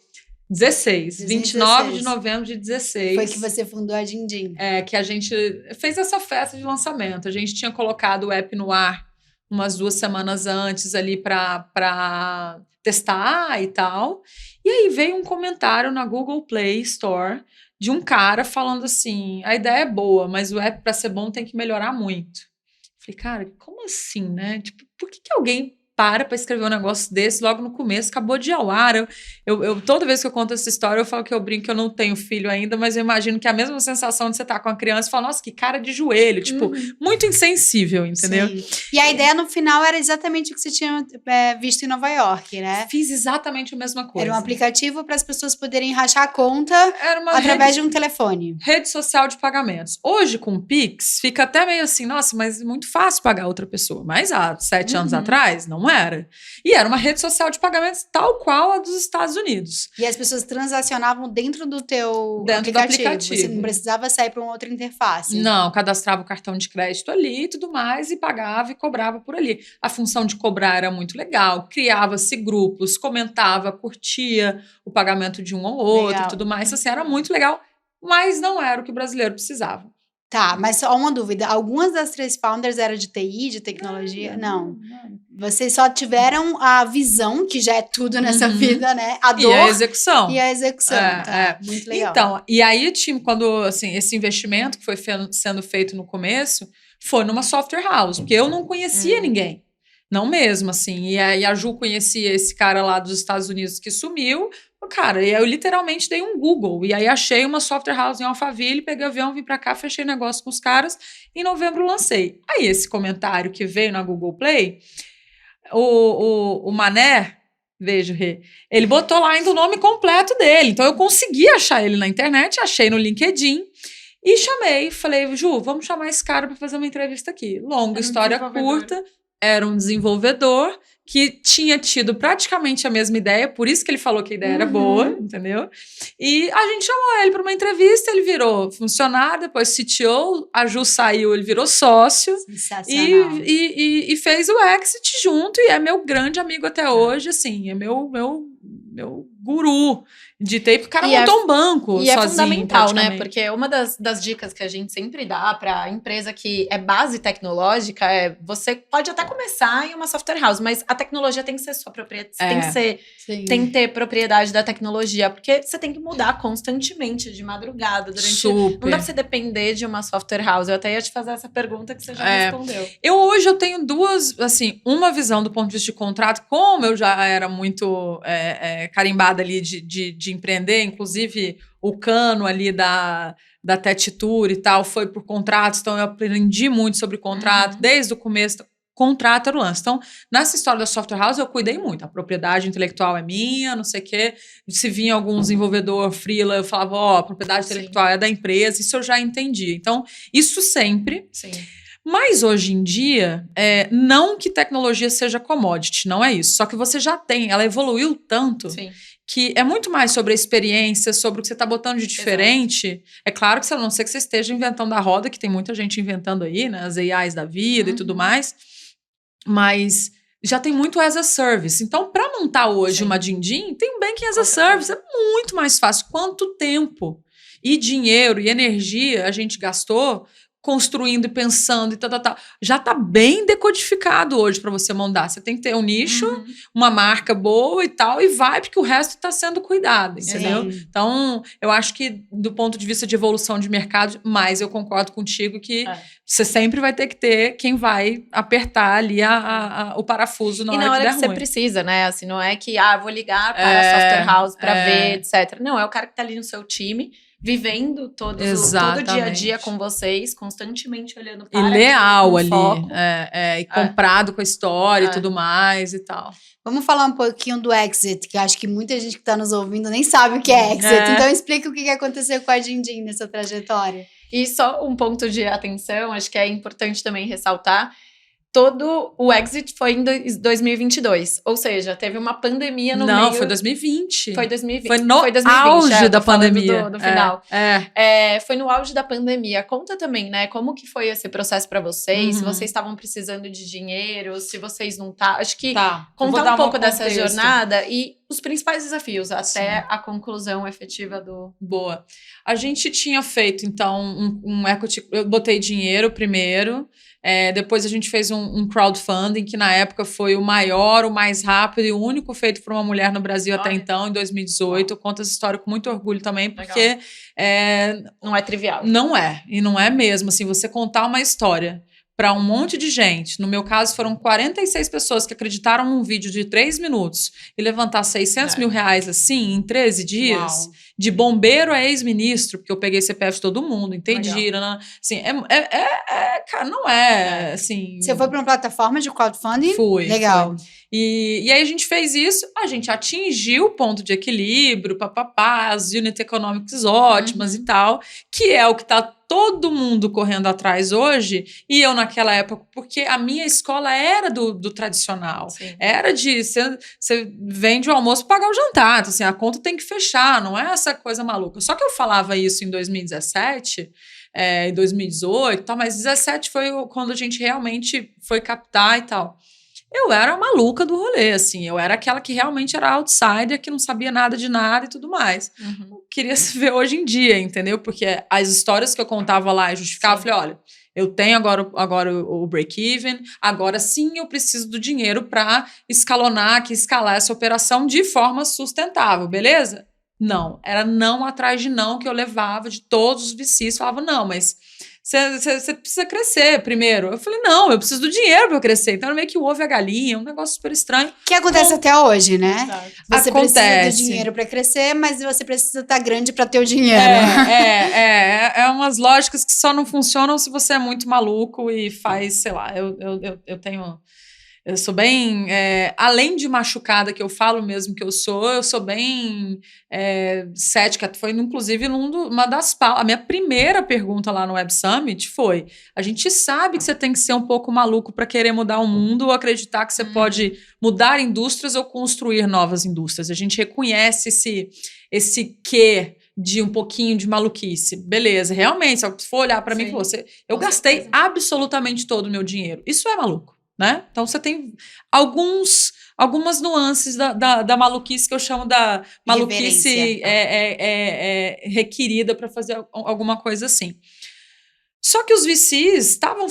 16, 29 de novembro de 16. Foi que você fundou a din-din. Que a gente fez essa festa de lançamento. A gente tinha colocado o app no ar umas 2 semanas antes ali para testar e tal. E aí veio um comentário na Google Play Store de um cara falando assim, a ideia é boa, mas o app para ser bom tem que melhorar muito. Falei, cara, como assim, né? Tipo, por que alguém para escrever um negócio desse logo no começo, acabou de ir ao ar. Eu toda vez que eu conto essa história, eu falo que eu brinco que eu não tenho filho ainda, mas eu imagino que é a mesma sensação de você estar com a criança e falar, nossa, que cara de joelho, tipo, muito insensível, entendeu? Sim. E a ideia no final era exatamente o que você tinha visto em Nova York, né? Fiz exatamente a mesma coisa. Era um aplicativo para as pessoas poderem rachar a conta através de um telefone. Rede social de pagamentos. Hoje, com o Pix, fica até meio assim, nossa, mas é muito fácil pagar outra pessoa. Mas há 7 anos atrás, não era. E era uma rede social de pagamentos tal qual a dos Estados Unidos. E as pessoas transacionavam dentro do teu aplicativo. Você não precisava sair para uma outra interface. Não, cadastrava o cartão de crédito ali e tudo mais, e pagava e cobrava por ali. A função de cobrar era muito legal, criava-se grupos, comentava, curtia o pagamento de um ou outro e tudo mais. Assim, era muito legal, mas não era o que o brasileiro precisava. Tá, mas só uma dúvida. Algumas das 3 founders eram de TI, de tecnologia? Não. Vocês só tiveram a visão, que já é tudo nessa vida, né? A dor. E a execução. Muito legal. Então, e aí o time, quando, assim, esse investimento que foi sendo feito no começo, foi numa software house, porque eu não conhecia ninguém. Não mesmo, assim. E aí a Ju conhecia esse cara lá dos Estados Unidos que sumiu. Cara, e eu literalmente dei um Google. E aí achei uma software house em Alphaville, peguei o avião, vim pra cá, fechei negócio com os caras. Em novembro lancei. Aí esse comentário que veio na Google Play, o Mané, veja, ele botou lá ainda o nome completo dele. Então eu consegui achar ele na internet, achei no LinkedIn. E chamei, falei, Ju, vamos chamar esse cara para fazer uma entrevista aqui. Longa história curta. Era um desenvolvedor que tinha tido praticamente a mesma ideia, por isso que ele falou que a ideia era boa, entendeu? E a gente chamou ele para uma entrevista, ele virou funcionário, depois CTO, a Ju saiu, ele virou sócio e fez o exit junto, e é meu grande amigo até hoje, assim, é meu guru de TI, porque o cara montou um banco sozinho. E é fundamental, né? Porque uma das dicas que a gente sempre dá para empresa que é base tecnológica é você pode até começar em uma software house, mas a tecnologia tem que ser sua propriedade. Tem que ter propriedade da tecnologia, porque você tem que mudar constantemente de madrugada. Não dá pra você depender de uma software house. Eu até ia te fazer essa pergunta que você já respondeu. Hoje eu tenho duas, assim, uma visão do ponto de vista de contrato, como eu já era muito carimbada ali de empreender, inclusive o cano ali da Tetitura e tal, foi por contratos, então eu aprendi muito sobre contrato, desde o começo, contrato era o lance. Então, nessa história da software house, eu cuidei muito, a propriedade intelectual é minha, não sei o quê, se vinha algum desenvolvedor freela, eu falava, a propriedade intelectual é da empresa, isso eu já entendi. Então, isso sempre. Sim. Mas hoje em dia, não que tecnologia seja commodity, não é isso, só que você já tem, ela evoluiu tanto. Sim. Que é muito mais sobre a experiência, sobre o que você está botando de diferente. Exato. É claro que, a não ser que você esteja inventando a roda, que tem muita gente inventando aí, né? As AIs da vida e tudo mais. Mas já tem muito as a service. Então, para montar hoje uma Dindim, tem um banking as a service. É muito mais fácil. Quanto tempo e dinheiro e energia a gente gastou construindo e pensando e tal. Já está bem decodificado hoje para você montar. Você tem que ter um nicho, uma marca boa e tal, e vai, porque o resto está sendo cuidado, entendeu? Sim. Então, eu acho que do ponto de vista de evolução de mercado, mas eu concordo contigo que você sempre vai ter que ter quem vai apertar ali o parafuso na hora que der ruim. E na hora que você precisa, né? Assim, não é que, vou ligar para a software house para ver, etc. Não, é o cara que está ali no seu time, vivendo todo dia a dia com vocês, constantemente olhando para e leal ali, e comprado com a história e tudo mais e tal. Vamos falar um pouquinho do exit, que acho que muita gente que está nos ouvindo nem sabe o que é exit. Então explica o que aconteceu com a Dindim nessa trajetória. E só um ponto de atenção, acho que é importante também ressaltar, todo o exit foi em 2022. Ou seja, teve uma pandemia no meio... Não, foi 2020. Foi 2020. Foi no auge da pandemia. Do final. Foi no auge da pandemia. Conta também, né? Como que foi esse processo para vocês? Se vocês estavam precisando de dinheiro, se vocês não estavam... Acho que contar um pouco dessa jornada e os principais desafios até a conclusão efetiva do... Boa. A gente tinha feito, então, um equity... Eu botei dinheiro primeiro... depois a gente fez um crowdfunding, que na época foi o maior, o mais rápido e o único feito por uma mulher no Brasil até então, em 2018. Eu conto essa história com muito orgulho também, porque... não é trivial. Não é, e não é mesmo. Assim, você contar uma história para um monte de gente, no meu caso foram 46 pessoas que acreditaram num vídeo de 3 minutos e levantar 600 mil reais assim, em 13 dias, de bombeiro a ex-ministro, porque eu peguei CPF de todo mundo, entendi, assim, cara, não é, assim... Você foi para uma plataforma de crowdfunding? Fui. Legal. Fui. E aí a gente fez isso, a gente atingiu o ponto de equilíbrio, as unit economics ótimas e tal, que é o que está todo mundo correndo atrás hoje, e eu naquela época, porque a minha escola era do tradicional. Sim. Era de, você vende o almoço para pagar o jantar, então, assim, a conta tem que fechar, não é essa coisa maluca. Só que eu falava isso em 2017, em 2018, tal, mas 2017 foi quando a gente realmente foi captar e tal. Eu era maluca do rolê, assim, eu era aquela que realmente era outsider, que não sabia nada de nada e tudo mais. Queria se ver hoje em dia, entendeu? Porque as histórias que eu contava lá e justificava, eu falei, olha, eu tenho agora o break-even, agora sim eu preciso do dinheiro para escalar essa operação de forma sustentável, beleza? Não, era não atrás de não que eu levava de todos os VCs, falava, não, mas... Você precisa crescer primeiro. Eu falei, não, eu preciso do dinheiro para eu crescer. Então, era meio que o ovo e a galinha, um negócio super estranho. Que acontece até hoje, né? Exato. Você precisa do dinheiro para crescer, mas você precisa estar grande para ter o dinheiro. É umas lógicas que só não funcionam se você é muito maluco e faz, sei lá, eu tenho... Eu sou bem, além de machucada, que eu falo mesmo que eu sou bem cética. Foi, inclusive, a minha primeira pergunta lá no Web Summit foi: a gente sabe que você tem que ser um pouco maluco para querer mudar o mundo ou acreditar que você pode mudar indústrias ou construir novas indústrias. A gente reconhece esse quê de um pouquinho de maluquice. Beleza, realmente, se eu for olhar para mim e falar, eu gastei absolutamente todo o meu dinheiro. Isso é maluco. Né? Então você tem algumas nuances da maluquice que eu chamo da maluquice requerida para fazer alguma coisa assim. Só que os VCs estavam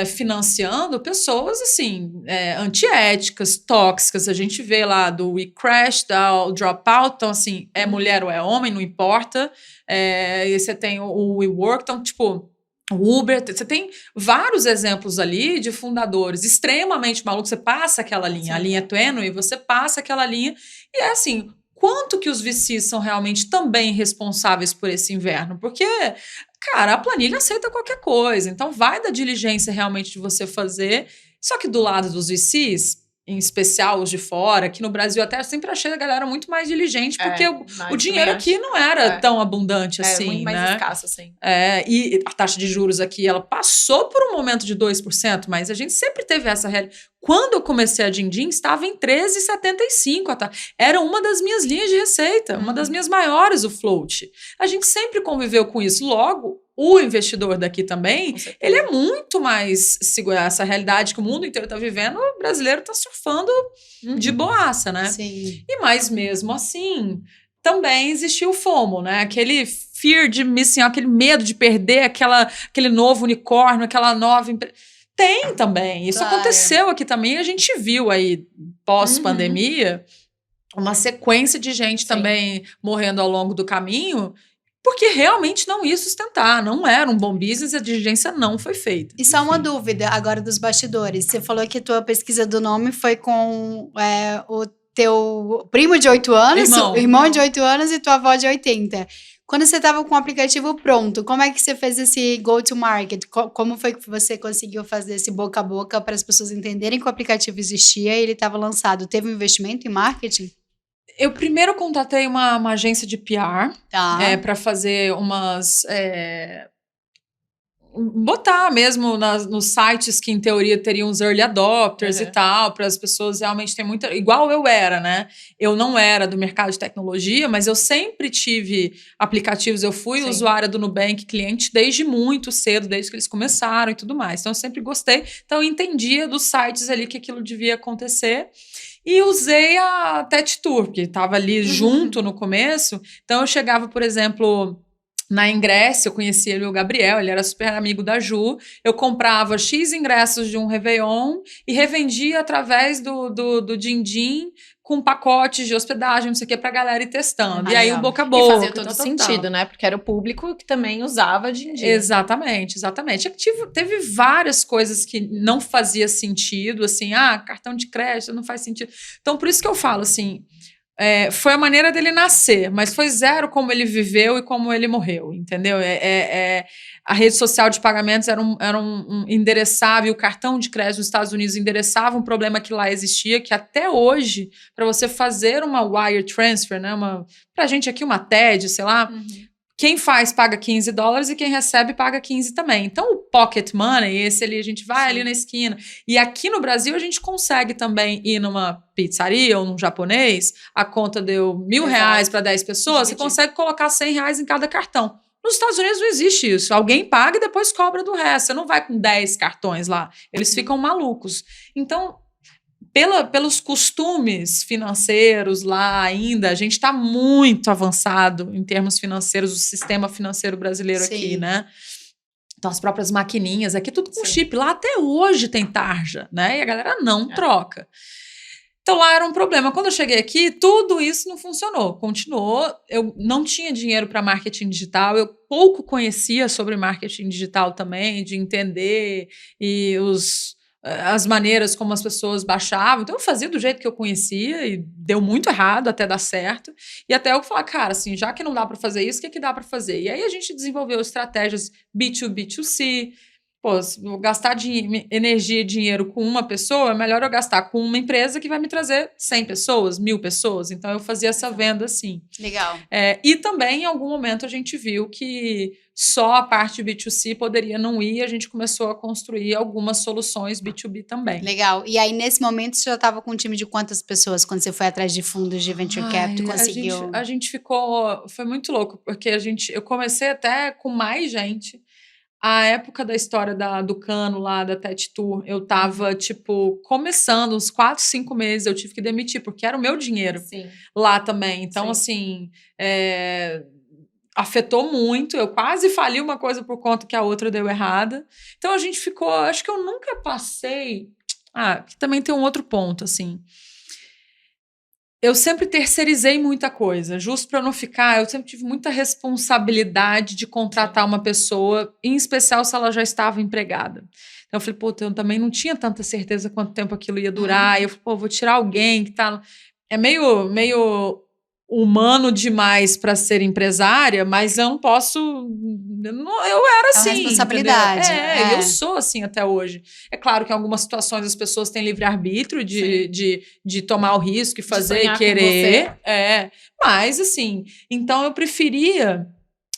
financiando pessoas assim antiéticas, tóxicas. A gente vê lá do We Crashed, o Dropout, então assim, é mulher ou é homem, não importa. E você tem o WeWork, então tipo o Uber, você tem vários exemplos ali de fundadores extremamente malucos. Você passa aquela linha, a linha é tênue, você passa aquela linha. E é assim, quanto que os VCs são realmente também responsáveis por esse inverno? Porque, cara, a planilha aceita qualquer coisa. Então, vai da diligência realmente de você fazer. Só que do lado dos VCs, em especial os de fora, aqui no Brasil até eu sempre achei a galera muito mais diligente, porque o dinheiro aqui não era tão abundante assim, muito mais escasso, assim. E a taxa de juros aqui, ela passou por um momento de 2%, mas a gente sempre teve essa realidade. Quando eu comecei a Dindim, estava em 13,75. Era uma das minhas linhas de receita, uma das minhas maiores, o float. A gente sempre conviveu com isso. Logo, o investidor daqui também, ele é muito mais seguro. Essa realidade que o mundo inteiro está vivendo, o brasileiro está surfando de boaça, né? Sim. E mais mesmo assim, também existiu o FOMO, né? Aquele fear de missing, aquele medo de perder aquele novo unicórnio, aquela nova empresa. Tem também. Isso aconteceu aqui também. A gente viu aí, pós-pandemia, uma sequência de gente também morrendo ao longo do caminho, porque realmente não ia sustentar, não era um bom business, a diligência não foi feita. E só uma dúvida agora dos bastidores. Você falou que a tua pesquisa do nome foi com o teu primo de 8 anos, irmão de 8 anos e tua avó de 80. Quando você estava com o aplicativo pronto, como é que você fez esse go-to-market? Como foi que você conseguiu fazer esse boca a boca para as pessoas entenderem que o aplicativo existia e ele estava lançado? Teve um investimento em marketing? Eu primeiro contratei uma agência de PR para fazer umas... botar mesmo nos sites que, em teoria, teriam os early adopters e tal, para as pessoas realmente terem muita... Igual eu era, né? Eu não era do mercado de tecnologia, mas eu sempre tive aplicativos. Eu fui usuária do Nubank, cliente desde muito cedo, desde que eles começaram e tudo mais. Então, eu sempre gostei. Então, eu entendia dos sites ali que aquilo devia acontecer. E usei a Tech Tour, porque estava ali junto no começo. Então, eu chegava, por exemplo... Na Ingresso, eu conhecia ele, o Gabriel, ele era super amigo da Ju. Eu comprava X ingressos de um Réveillon e revendia através do Dindim com pacotes de hospedagem, não sei o que, pra galera ir testando. E aí o boca a boca. E fazia todo sentido, né? Porque era o público que também usava Dindim. Exatamente. Teve várias coisas que não fazia sentido, assim, cartão de crédito não faz sentido. Então, por isso que eu falo, assim... foi a maneira dele nascer, mas foi zero como ele viveu e como ele morreu, entendeu? A rede social de pagamentos era um endereçava, e o cartão de crédito nos Estados Unidos endereçava um problema que lá existia, que até hoje, para você fazer uma wire transfer, né, pra gente aqui uma TED, sei lá, quem faz paga $15 e quem recebe paga 15 também. então o pocket money, esse ali, a gente vai ali na esquina. E aqui no Brasil a gente consegue também ir numa pizzaria ou num japonês, a conta deu R$1.000 para 10 pessoas, você consegue colocar R$100 em cada cartão. Nos Estados Unidos não existe isso. Alguém paga e depois cobra do resto. Você não vai com 10 cartões lá. Eles ficam malucos. Então, pelos costumes financeiros lá ainda, a gente está muito avançado em termos financeiros, o sistema financeiro brasileiro aqui, né? Então, as próprias maquininhas, aqui tudo com chip. Lá até hoje tem tarja, né? E a galera não troca. Então, lá era um problema. Quando eu cheguei aqui, tudo isso não funcionou. Continuou. Eu não tinha dinheiro para marketing digital. Eu pouco conhecia sobre marketing digital também, de entender e as maneiras como as pessoas baixavam. Então, eu fazia do jeito que eu conhecia e deu muito errado até dar certo. E até eu falar, cara, assim, já que não dá para fazer isso, o que dá para fazer? E aí a gente desenvolveu estratégias B2B2C, Pô, se eu gastar energia e dinheiro com uma pessoa, é melhor eu gastar com uma empresa que vai me trazer 100 pessoas, 1000 pessoas. Então, eu fazia essa venda assim. Legal. E também, em algum momento, a gente viu que só a parte B2C poderia não ir. A gente começou a construir algumas soluções B2B também. Legal. E aí, nesse momento, você já estava com um time de quantas pessoas quando você foi atrás de fundos de Venture Capital? Conseguiu? A gente ficou... Foi muito louco, porque eu comecei até com mais gente. A época da história do Cano lá, da TED Tour, eu tava, começando, uns 4, 5 meses, eu tive que demitir, porque era o meu dinheiro. Sim. Lá também. Então, assim, afetou muito. Eu quase fali uma coisa por conta que a outra deu errada. Então, a gente ficou... Acho que eu nunca passei... que também tem um outro ponto, assim... Eu sempre terceirizei muita coisa, justo para não ficar... Eu sempre tive muita responsabilidade de contratar uma pessoa, em especial se ela já estava empregada. Então eu falei, eu também não tinha tanta certeza quanto tempo aquilo ia durar. E eu falei, vou tirar alguém que tá... É meio humano demais para ser empresária, mas eu não posso... Eu era assim, responsabilidade. Eu sou assim até hoje. É claro que em algumas situações as pessoas têm livre-arbítrio de tomar o risco e fazer e querer. Mas assim, então eu preferia...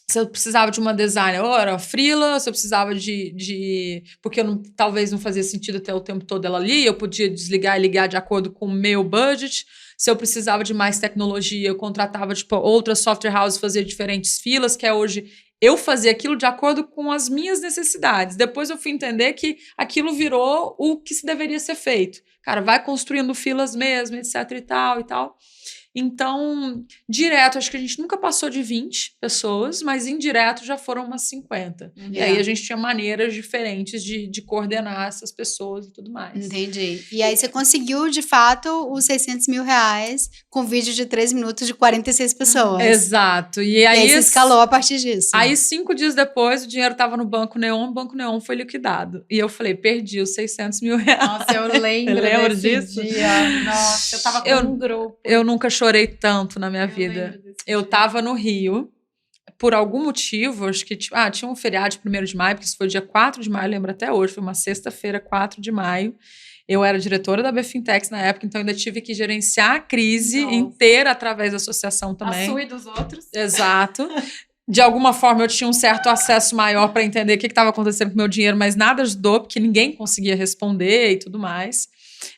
Se eu precisava de uma designer, ou era freela, se eu precisava porque talvez não fazia sentido até o tempo todo ela ali, eu podia desligar e ligar de acordo com o meu budget. Se eu precisava de mais tecnologia, eu contratava outras software houses, fazia diferentes filas, que é hoje eu fazia aquilo de acordo com as minhas necessidades. Depois eu fui entender que aquilo virou o que se deveria ser feito. Cara, vai construindo filas mesmo, etc e tal. Então, direto, acho que a gente nunca passou de 20 pessoas, mas indireto já foram umas 50. E aí a gente tinha maneiras diferentes de coordenar essas pessoas e tudo mais. Entendi. E aí você conseguiu, de fato, os 600 mil reais com vídeo de 3 minutos de 46 pessoas. Exato. E aí você escalou a partir disso. Aí 5 dias depois, o dinheiro estava no Banco Neon, o Banco Neon foi liquidado. E eu falei, perdi os 600 mil reais. Nossa, eu lembro disso? Dia. Nossa, eu tava com um grupo. Eu nunca chorei tanto na minha vida. Eu tava no Rio, por algum motivo, acho que tinha um feriado de 1º de maio, porque isso foi dia 4 de maio, lembro até hoje, foi uma sexta-feira, 4 de maio. Eu era diretora da BFintex na época, então ainda tive que gerenciar a crise inteira através da associação também. A sua e dos outros. Exato. De alguma forma eu tinha um certo acesso maior para entender o que estava acontecendo com o meu dinheiro, mas nada ajudou, porque ninguém conseguia responder e tudo mais.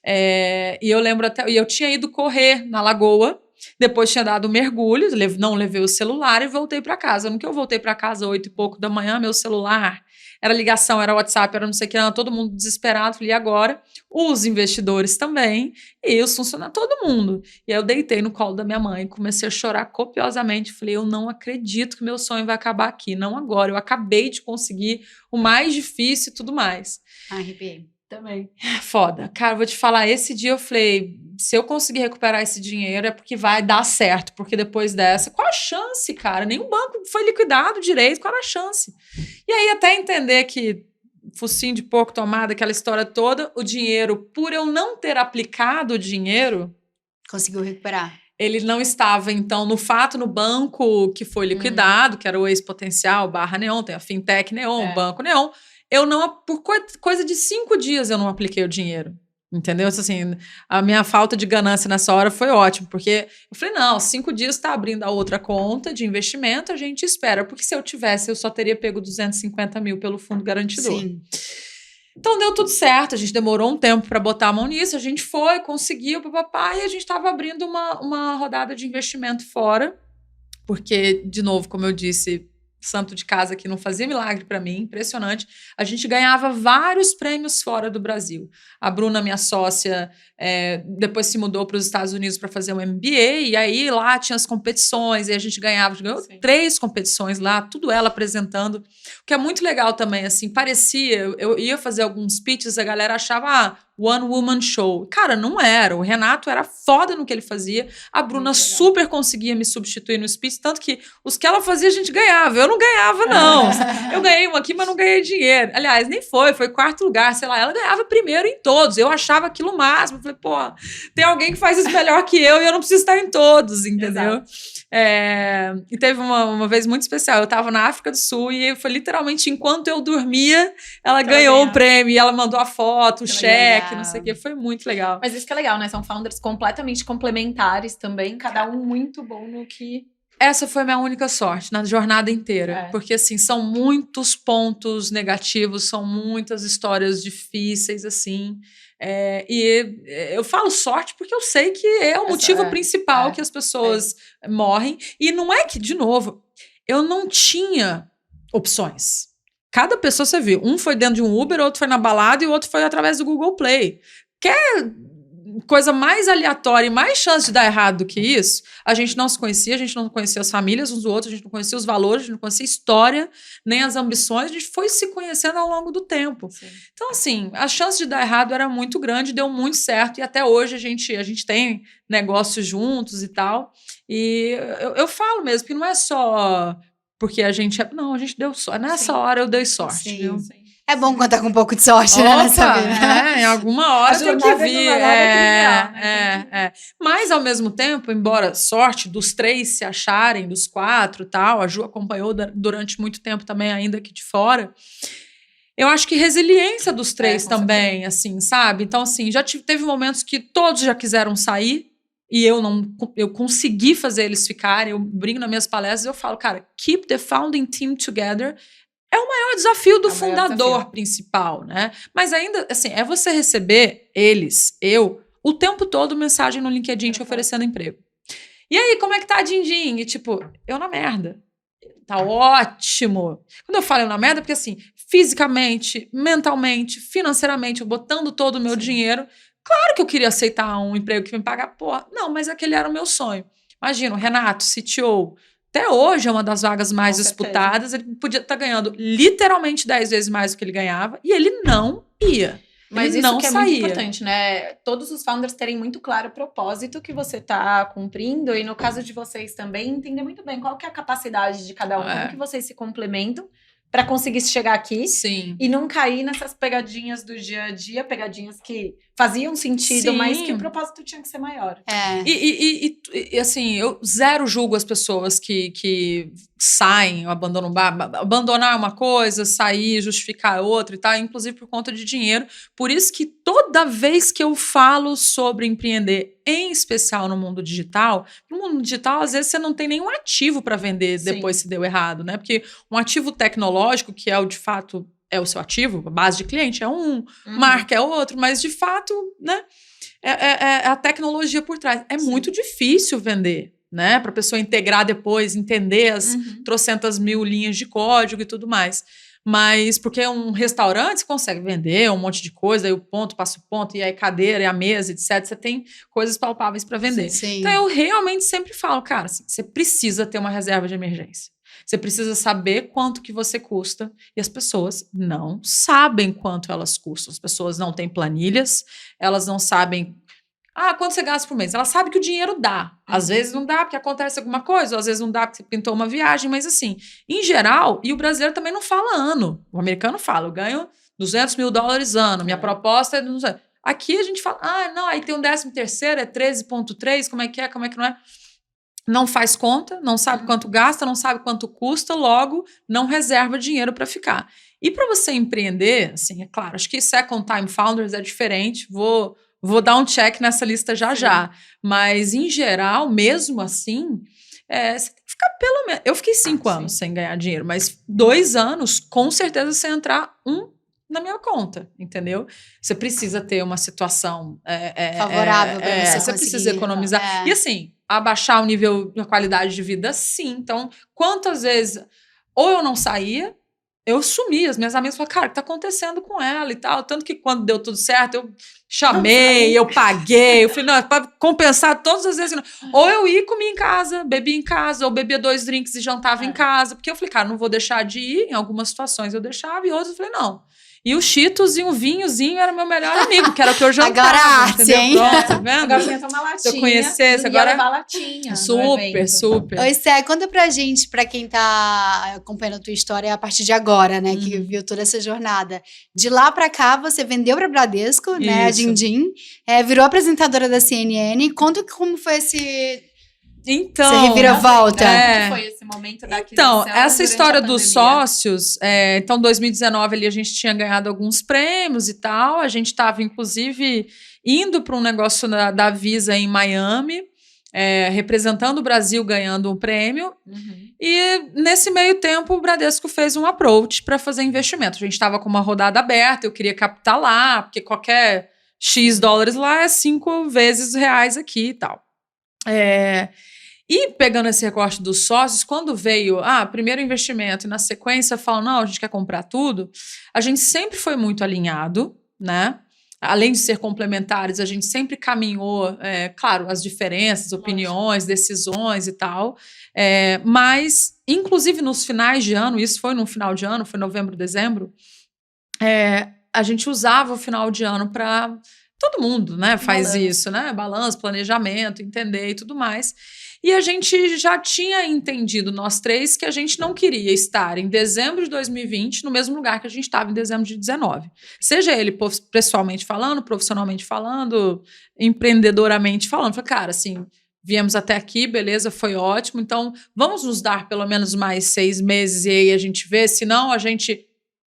E eu lembro e eu tinha ido correr na lagoa, depois tinha dado um mergulho, não levei o celular e voltei para casa. No que eu voltei para casa, 8 e pouco da manhã, meu celular era ligação, era WhatsApp, era não sei o que, era todo mundo desesperado. Falei, e agora? Os investidores também, e os funcionários, todo mundo. E aí eu deitei no colo da minha mãe, comecei a chorar copiosamente. Falei, eu não acredito que meu sonho vai acabar aqui, não agora. Eu acabei de conseguir o mais difícil e tudo mais. Arrepiei. Também. Foda. Cara, vou te falar, esse dia eu falei, se eu conseguir recuperar esse dinheiro é porque vai dar certo, porque depois dessa, qual a chance, cara? Nenhum banco foi liquidado direito, qual a chance? E aí até entender que focinho de porco tomada, aquela história toda, o dinheiro, por eu não ter aplicado o dinheiro... Conseguiu recuperar. Ele não estava, então, no banco que foi liquidado, que era o ex-potencial / Neon, tem a Fintech Neon, Banco Neon. Eu não, por coisa de 5 dias eu não apliquei o dinheiro, entendeu? Assim, a minha falta de ganância nessa hora foi ótima, porque eu falei, não, 5 dias está abrindo a outra conta de investimento, a gente espera, porque se eu tivesse, eu só teria pego 250 mil pelo fundo garantidor. Sim. Então deu tudo certo, a gente demorou um tempo para botar a mão nisso, a gente foi, conseguiu, papapá, e a gente estava abrindo uma rodada de investimento fora, porque, de novo, como eu disse... santo de casa que não fazia milagre para mim, impressionante. A gente ganhava vários prêmios fora do Brasil. A Bruna, minha sócia, depois se mudou para os Estados Unidos para fazer um MBA, e aí lá tinha as competições, e a gente ganhou 3 competições lá, tudo ela apresentando, o que é muito legal também, assim, parecia, eu ia fazer alguns pitches, a galera achava, one woman show. Cara, não era. O Renato era foda no que ele fazia. A Bruna super conseguia me substituir no speech, tanto que os que ela fazia a gente ganhava. Eu não ganhava, não. Eu ganhei um aqui, mas não ganhei dinheiro. Aliás, nem foi 4º lugar, sei lá. Ela ganhava primeiro em todos. Eu achava aquilo o máximo. Eu falei, pô, tem alguém que faz isso melhor que eu e eu não preciso estar em todos, entendeu? E teve uma vez muito especial. Eu tava na África do Sul e foi literalmente enquanto eu dormia, ela ganhou o prêmio e ela mandou a foto, o cheque, não sei o quê. Foi muito legal. Mas isso que é legal, né? São founders completamente complementares também, cada um muito bom no que... Essa foi a minha única sorte na jornada inteira. Porque, assim, são muitos pontos negativos, são muitas histórias difíceis, assim. E eu falo sorte porque eu sei que é o motivo principal que as pessoas morrem. E não é que, de novo, eu não tinha opções. Cada pessoa, você viu, um foi dentro de um Uber, outro foi na balada e o outro foi através do Google Play. Quer coisa mais aleatória e mais chance de dar errado do que isso? A gente não se conhecia, a gente não conhecia as famílias uns dos outros, a gente não conhecia os valores, a gente não conhecia a história, nem as ambições, a gente foi se conhecendo ao longo do tempo. Sim. Então, assim, a chance de dar errado era muito grande, deu muito certo, e até hoje a gente tem negócios juntos e tal. E eu falo mesmo que não é só porque a gente... Não, a gente deu sorte. Nessa hora eu dei sorte, viu? Sim. É bom contar com um pouco de sorte, né? Nessa vida. Em alguma hora tem que vir. Mas, ao mesmo tempo, embora sorte dos 3 se acharem, dos 4 e tal, a Ju acompanhou durante muito tempo também, ainda aqui de fora, eu acho que resiliência dos 3 também, certeza. Assim, sabe? Então, assim, já teve momentos que todos já quiseram sair, e eu consegui fazer eles ficarem, eu brinco nas minhas palestras, eu falo, cara, keep the founding team together. É o maior desafio do fundador principal, né? Mas ainda, assim, é você receber o tempo todo mensagem no LinkedIn te oferecendo emprego. E aí, como é que tá a Dindim? E tipo, eu na merda. Tá ótimo. Quando eu falo eu na merda, porque assim, fisicamente, mentalmente, financeiramente, eu botando todo o meu dinheiro, claro que eu queria aceitar um emprego que me paga, porra. Não, mas aquele era o meu sonho. Imagina, o Renato, CTO, até hoje é uma das vagas mais disputadas. Ele podia estar ganhando literalmente 10 vezes mais do que ele ganhava e ele não ia. Mas isso que é muito importante, né? Todos os founders terem muito claro o propósito que você está cumprindo e no caso de vocês também, entender muito bem qual que é a capacidade de cada um, como que vocês se complementam para conseguir chegar aqui. Sim. E não cair nessas pegadinhas do dia a dia, pegadinhas que faziam sentido, sim, mas que o propósito tinha que ser maior. E assim, eu zero julgo as pessoas que saem, abandonam um bar, abandonar uma coisa, sair, justificar outra e tal, inclusive por conta de dinheiro. Por isso que toda vez que eu falo sobre empreender, em especial no mundo digital, às vezes você não tem nenhum ativo para vender depois se deu errado, né? Porque um ativo tecnológico, que é de fato é o seu ativo, a base de cliente é marca é outro, mas de fato, né? É a tecnologia por trás. É muito difícil vender, né? Para a pessoa integrar depois, entender as trocentas mil linhas de código e tudo mais. Mas porque um restaurante você consegue vender um monte de coisa, aí o ponto, passa o ponto, e aí a cadeira, e a mesa, etc. Você tem coisas palpáveis para vender. Sim. Então eu realmente sempre falo, cara, assim, você precisa ter uma reserva de emergência. Você precisa saber quanto que você custa e as pessoas não sabem quanto elas custam. As pessoas não têm planilhas, elas não sabem quanto você gasta por mês. Elas sabem que o dinheiro dá. Às vezes não dá porque acontece alguma coisa, ou às vezes não dá porque você pintou uma viagem, mas assim, em geral, e o brasileiro também não fala ano. O americano fala, eu ganho $200 mil ano, minha proposta é... Aqui a gente fala, não, aí tem um 13º, é 13,3, como é que não é? Não faz conta, não sabe quanto gasta, não sabe quanto custa, logo não reserva dinheiro para ficar. E para você empreender, assim, é claro, acho que second time founders é diferente, vou dar um check nessa lista já. Mas, em geral, mesmo assim, você tem que ficar pelo menos... Eu fiquei 5 anos sem ganhar dinheiro, mas 2 anos, com certeza, sem entrar na minha conta, entendeu? Você precisa ter uma situação favorável para você precisa economizar. E assim, abaixar o nível, a qualidade de vida, sim. Então, quantas vezes ou eu não saía, eu sumia, as minhas amigas falavam, cara, o que tá acontecendo com ela e tal? Tanto que quando deu tudo certo, eu chamei, eu paguei. Eu falei, não, é para compensar todas as vezes. Ou eu ia comer em casa, bebia em casa, ou bebia 2 drinks e jantava em casa. Porque eu falei, cara, não vou deixar de ir. Em algumas situações eu deixava, e outras eu falei, não. E o Cheetos e um vinhozinho era meu melhor amigo, que era o que eu jantava. Agora arte, hein? Pronto, tá vendo? Agora você ia tomar latinha. Se eu conhecesse, agora... levar latinha. Super. Oi, Sé, conta pra gente, pra quem tá acompanhando a tua história a partir de agora, né? Que viu toda essa jornada. De lá pra cá, você vendeu pra Bradesco, né? A Dindim. Virou apresentadora da CNN. Conta como foi esse... Então, você reviravolta. Como foi esse momento da aquisição? Então, essa história dos sócios, então 2019 ali a gente tinha ganhado alguns prêmios e tal, a gente estava inclusive indo para um negócio da Visa em Miami, representando o Brasil ganhando um prêmio, e nesse meio tempo o Bradesco fez um approach para fazer investimento. A gente estava com uma rodada aberta, eu queria captar lá, porque qualquer X dólares lá é 5 vezes reais aqui e tal. E pegando esse recorte dos sócios, quando veio primeiro investimento e na sequência falam, não, a gente quer comprar tudo, a gente sempre foi muito alinhado, né? Além de ser complementares, a gente sempre caminhou, claro, as diferenças, opiniões, decisões e tal, mas, inclusive nos finais de ano, isso foi no final de ano, foi novembro, dezembro, a gente usava o final de ano para... Todo mundo, né, faz isso, né? Balanço, planejamento, entender e tudo mais. E a gente já tinha entendido, nós três, que a gente não queria estar em dezembro de 2020 no mesmo lugar que a gente estava em dezembro de 2019. Seja ele pessoalmente falando, profissionalmente falando, empreendedoramente falando. Falei, cara, assim, viemos até aqui, beleza, foi ótimo. Então, vamos nos dar pelo menos mais 6 meses e aí a gente vê, senão a gente...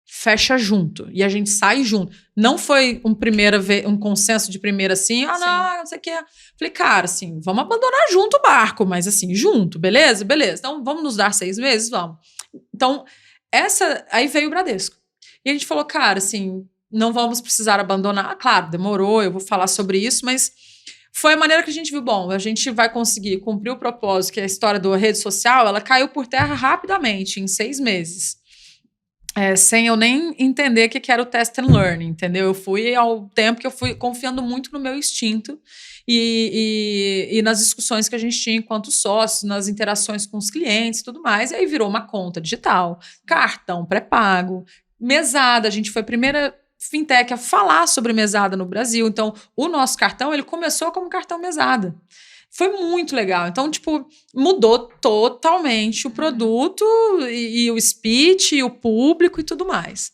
fecha junto, e a gente sai junto. Não foi um consenso de primeira assim, não sei o que. Falei, cara, assim, vamos abandonar junto o barco, mas assim, junto, beleza? Beleza. Então, vamos nos dar 6 meses? Vamos. Então, aí veio o Bradesco. E a gente falou, cara, assim, não vamos precisar abandonar. Claro, demorou, eu vou falar sobre isso, mas foi a maneira que a gente viu, bom, a gente vai conseguir cumprir o propósito, que é a história da rede social, ela caiu por terra rapidamente, em 6 meses. Sem eu nem entender o que era o test and learn, entendeu? Eu fui ao tempo que eu fui confiando muito no meu instinto e nas discussões que a gente tinha enquanto sócios, nas interações com os clientes e tudo mais, e aí virou uma conta digital, cartão pré-pago, mesada. A gente foi a primeira fintech a falar sobre mesada no Brasil, então o nosso cartão, ele começou como cartão mesada. Foi muito legal. Então, tipo, mudou totalmente o produto e o speech, e o público e tudo mais.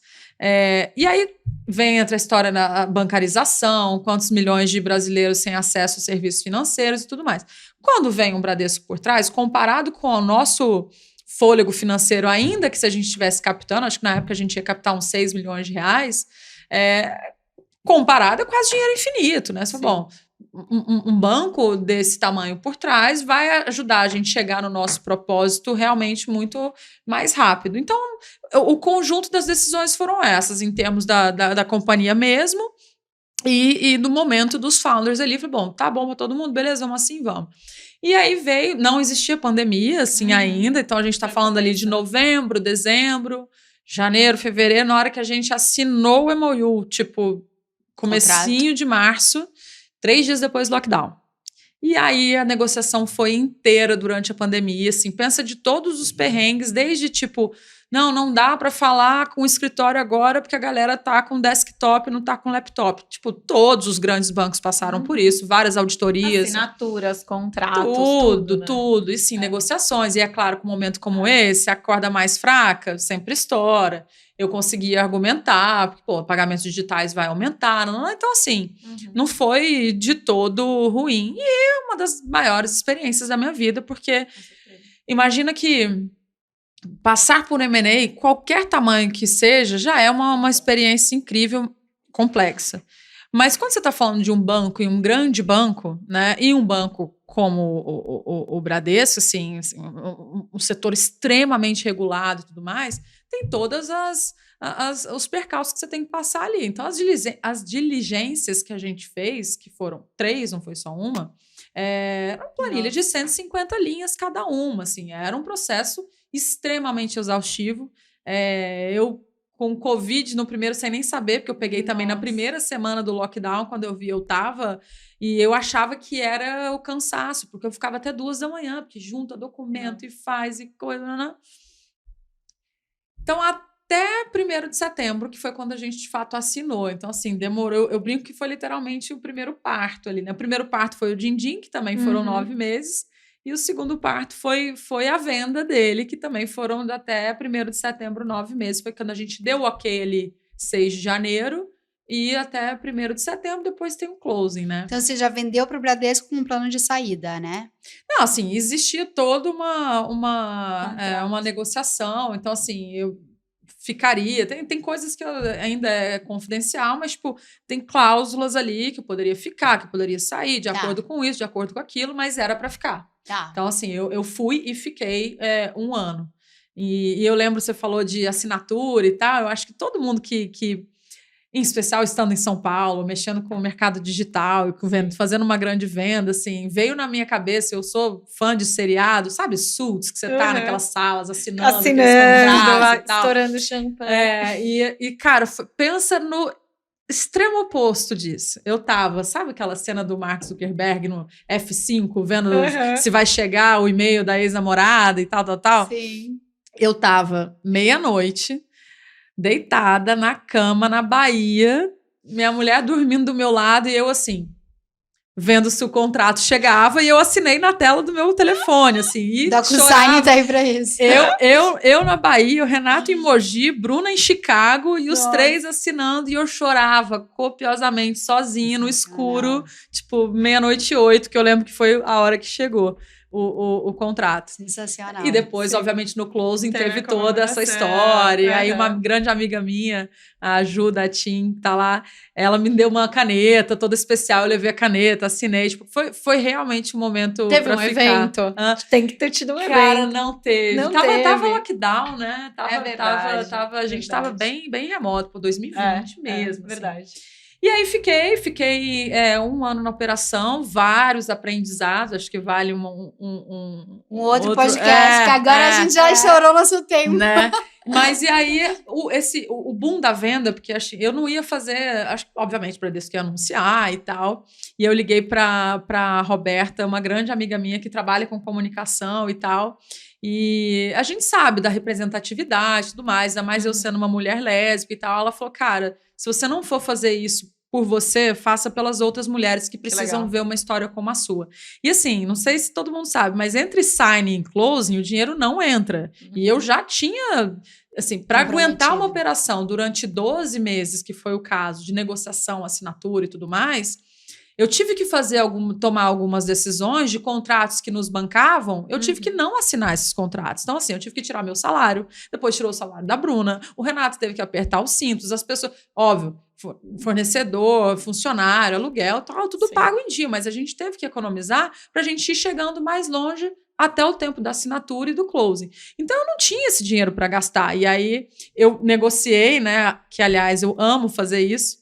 E aí vem outra história na bancarização, quantos milhões de brasileiros sem acesso a serviços financeiros e tudo mais. Quando vem um Bradesco por trás, comparado com o nosso fôlego financeiro, ainda que se a gente estivesse captando, acho que na época a gente ia captar uns 6 milhões de reais, comparado é quase dinheiro infinito, né? Bom, um banco desse tamanho por trás vai ajudar a gente a chegar no nosso propósito realmente muito mais rápido. Então, o conjunto das decisões foram essas, em termos da companhia mesmo e do momento dos founders ali. Falei, bom, tá bom para todo mundo, beleza, vamos assim, vamos. E aí veio, não existia pandemia assim ainda, então a gente está falando ali de novembro, dezembro, janeiro, fevereiro, na hora que a gente assinou o MOU, tipo, comecinho de março, 3 dias depois do lockdown. E aí a negociação foi inteira durante a pandemia, assim, pensa de todos os perrengues, desde tipo, não dá para falar com o escritório agora porque a galera tá com desktop, não tá com laptop. Tipo, todos os grandes bancos passaram por isso, várias auditorias. Assinaturas, contratos, tudo. Né? E sim, negociações. E é claro que um momento como esse, a corda mais fraca sempre estoura. Eu conseguia argumentar, porque, pagamentos digitais vai aumentar. Então, assim, não foi de todo ruim. E é uma das maiores experiências da minha vida, porque imagina que passar por M&A, qualquer tamanho que seja, já é uma experiência incrível, complexa. Mas quando você está falando de um banco, e um grande banco, né, e um banco como o Bradesco, assim, um setor extremamente regulado e tudo mais, tem todas os percalços que você tem que passar ali. Então, as diligências que a gente fez, que foram 3, não foi só uma, era uma planilha de 150 linhas cada uma, assim, era um processo extremamente exaustivo. Eu com Covid no primeiro, sem nem saber, porque eu peguei também na primeira semana do lockdown, quando eu vi, eu tava, e eu achava que era o cansaço, porque eu ficava até 2 da manhã, porque junta documento e faz e coisa, né? Então, até 1º de setembro, que foi quando a gente, de fato, assinou. Então, assim, demorou, eu brinco que foi literalmente o primeiro parto ali, né? O primeiro parto foi o Dindim, que também foram 9 meses, e o segundo parto foi a venda dele, que também foram até 1º de setembro, 9 meses. Foi quando a gente deu o ok ali, 6 de janeiro, e até 1º de setembro, depois tem um closing, né? Então, você já vendeu para o Bradesco com um plano de saída, né? Não, assim, existia toda uma negociação. Então, assim, eu ficaria... Tem coisas que ainda é confidencial, mas, tipo, tem cláusulas ali que eu poderia ficar, que eu poderia sair, de acordo com isso, de acordo com aquilo, mas era para ficar. Então, assim, eu fui e fiquei 1 ano. E eu lembro, você falou de assinatura e tal, eu acho que todo mundo que em especial estando em São Paulo, mexendo com o mercado digital e fazendo uma grande venda, assim, veio na minha cabeça, eu sou fã de seriado, sabe, Suits, que você tá naquelas salas assinando aqueles contratos e tal. Estourando champanhe. E cara, pensa no extremo oposto disso. Eu tava, sabe aquela cena do Mark Zuckerberg no F5, vendo se vai chegar o e-mail da ex-namorada e tal? Sim. Eu tava meia-noite, deitada na cama, na Bahia, minha mulher dormindo do meu lado e eu assim, vendo se o contrato chegava, e eu assinei na tela do meu telefone, assim, e DocuSign tá aí pra isso. Eu na Bahia, o Renato em Mogi, Bruna em Chicago, e os 3 assinando, e eu chorava copiosamente, sozinha, no escuro, tipo, 00:08, que eu lembro que foi a hora que chegou o contrato. Sensacional. E depois, obviamente, no closing teve toda essa história. E aí uma grande amiga minha, a Ju da Tim, tá lá, ela me deu uma caneta toda especial, eu levei a caneta, assinei. Tipo, foi realmente um momento teve pra um ficar. Evento? Tem que ter tido um evento. Cara, não teve. Não tava teve. lockdown, né? Verdade. A gente tava bem remoto, por 2020 mesmo. Verdade. Assim. E aí fiquei 1 ano na operação, vários aprendizados, acho que vale um outro podcast, que agora a gente já estourou nosso tempo. Né? Mas e aí, o boom da venda, porque eu não ia fazer, obviamente, o Bradesco ia anunciar e tal, e eu liguei para Roberta, uma grande amiga minha que trabalha com comunicação e tal, e a gente sabe da representatividade e tudo mais, ainda mais eu sendo uma mulher lésbica e tal, ela falou, cara, se você não for fazer isso por você, faça pelas outras mulheres que precisam ver uma história como a sua. E assim, não sei se todo mundo sabe, mas entre signing e closing, o dinheiro não entra. E eu já tinha, assim, para aguentar uma operação durante 12 meses, que foi o caso de negociação, assinatura e tudo mais, eu tive que tomar algumas decisões de contratos que nos bancavam, eu tive que não assinar esses contratos. Então, assim, eu tive que tirar meu salário, depois tirou o salário da Bruna, o Renato teve que apertar os cintos, as pessoas, óbvio, fornecedor, funcionário, aluguel, tal, tudo pago em dia, mas a gente teve que economizar para a gente ir chegando mais longe até o tempo da assinatura e do closing. Então, eu não tinha esse dinheiro para gastar. E aí, eu negociei, né, que, aliás, eu amo fazer isso,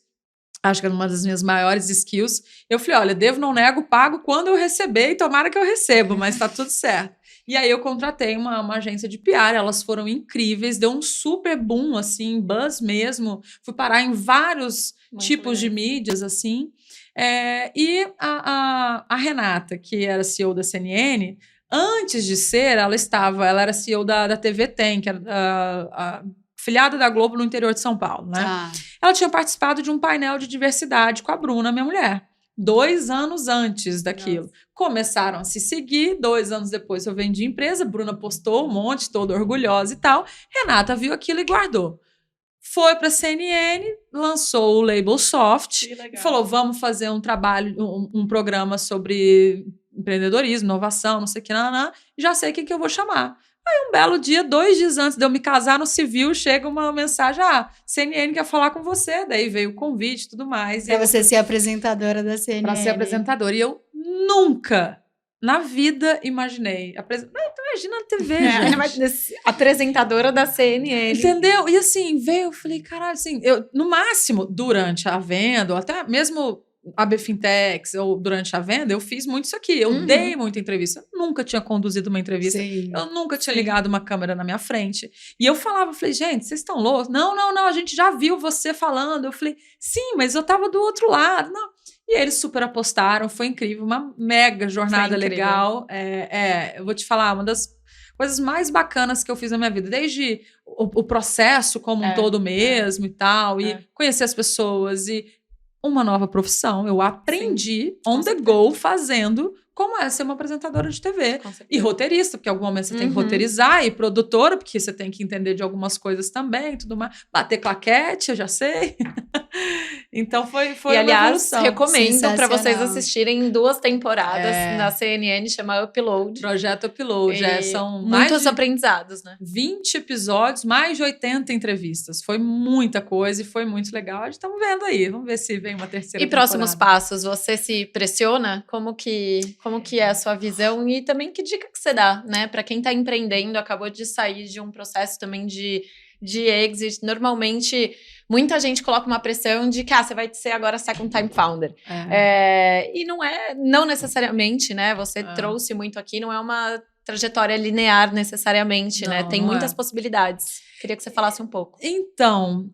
acho que é uma das minhas maiores skills. Eu falei, olha, devo, não nego, pago quando eu receber e tomara que eu receba, mas tá tudo certo. E aí eu contratei uma agência de PR, elas foram incríveis, deu um super boom, assim, buzz mesmo. Fui parar em vários tipos de mídias, assim. E a Renata, que era CEO da CNN, antes de ser, ela era CEO da TV Tem, que era a filiada da Globo no interior de São Paulo, né? Ela tinha participado de um painel de diversidade com a Bruna, minha mulher. 2 anos antes daquilo. Começaram a se seguir, 2 anos depois eu vendi empresa, Bruna postou um monte, toda orgulhosa e tal. Renata viu aquilo e guardou. Foi para a CNN, lançou o Label Soft, e falou, vamos fazer um trabalho, um programa sobre empreendedorismo, inovação, não sei o que, já sei quem que eu vou chamar. Aí um belo dia, 2 dias antes de eu me casar no civil, chega uma mensagem, CNN quer falar com você. Daí veio o convite e tudo mais. Para você ser apresentadora da CNN. Para ser apresentadora. E eu nunca, na vida, imaginei. Então imagina na TV, gente. Apresentadora da CNN. Entendeu? E assim, veio, eu falei, caralho, assim, no máximo, durante a venda, ou até mesmo AB Fintechs ou durante a venda, eu fiz muito isso aqui. Eu dei muita entrevista. Eu nunca tinha conduzido uma entrevista. Sim. Eu nunca tinha ligado uma câmera na minha frente. E eu falei, gente, vocês estão loucos? Não, a gente já viu você falando. Eu falei, sim, mas eu tava do outro lado. Não. E eles super apostaram, foi incrível, uma mega jornada legal. Eu vou te falar, uma das coisas mais bacanas que eu fiz na minha vida, desde o processo como um todo mesmo e tal, e conhecer as pessoas e uma nova profissão. Eu aprendi on the go fazendo como é ser uma apresentadora de TV. E roteirista, porque em algum momento você tem que roteirizar, e produtora, porque você tem que entender de algumas coisas também, tudo mais. Bater claquete, eu já sei. Então foi e, aliás, recomendo para vocês assistirem 2 temporadas na CNN, chama Upload. Projeto Upload. São muitos aprendizados, né? 20 episódios, mais de 80 entrevistas. Foi muita coisa e foi muito legal. A gente estamos vendo aí. Vamos ver se vem uma terceira temporada. Próximos passos? Você se pressiona? Como que é a sua visão? E também que dica que você dá, né? Para quem está empreendendo, acabou de sair de um processo também de exit. Normalmente, muita gente coloca uma pressão de que você vai ser agora second time founder. E não necessariamente, né? Você trouxe muito aqui, não é uma trajetória linear necessariamente, né? Tem muitas possibilidades. Queria que você falasse um pouco. Então,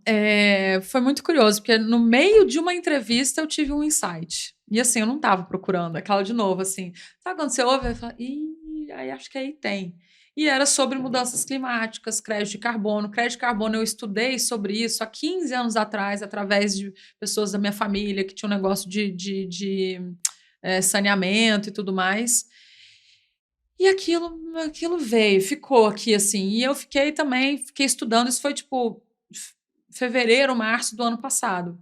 foi muito curioso, porque no meio de uma entrevista eu tive um insight. E assim, eu não estava procurando. Aquela de novo, assim, sabe quando você ouve e fala, aí acho que aí tem. E era sobre mudanças climáticas, crédito de carbono. Crédito de carbono, eu estudei sobre isso há 15 anos atrás, através de pessoas da minha família que tinham um negócio de saneamento e tudo mais. E aquilo veio, ficou aqui, assim. E eu fiquei estudando. Isso foi, fevereiro, março do ano passado,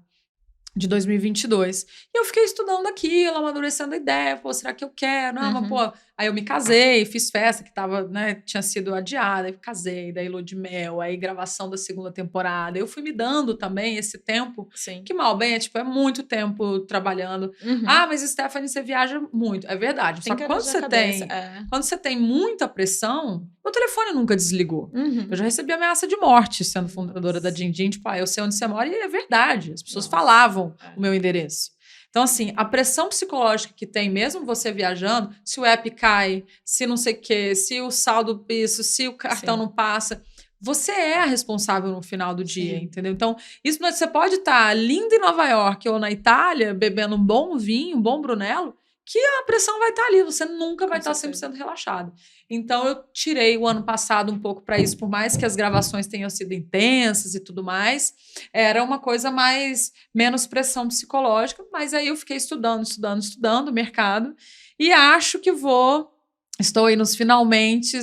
de 2022. E eu fiquei estudando aquilo, amadurecendo a ideia. Pô, será que eu quero? Não, mas, pô... Aí eu me casei, fiz festa que tava, né, tinha sido adiada, aí casei, daí lua de mel, aí gravação da 2ª temporada. Eu fui me dando também esse tempo, que mal bem, é muito tempo trabalhando. Mas Stephanie, você viaja muito. É verdade. Só que quando você tem muita pressão, meu telefone nunca desligou. Eu já recebi ameaça de morte sendo fundadora da Dindim, eu sei onde você mora, e é verdade. As pessoas falavam o meu endereço. Então, assim, a pressão psicológica que tem, mesmo você viajando, se o app cai, se não sei o quê, se o saldo isso, se o cartão não passa, você é a responsável no final do dia, entendeu? Então, isso você pode estar lindo em Nova York ou na Itália, bebendo um bom vinho, um bom Brunello, que a pressão vai estar ali, você nunca vai estar 100% relaxado. Então, eu tirei o ano passado um pouco para isso, por mais que as gravações tenham sido intensas e tudo mais, era uma coisa menos pressão psicológica, mas aí eu fiquei estudando o mercado, e acho que estou aí nos finalmente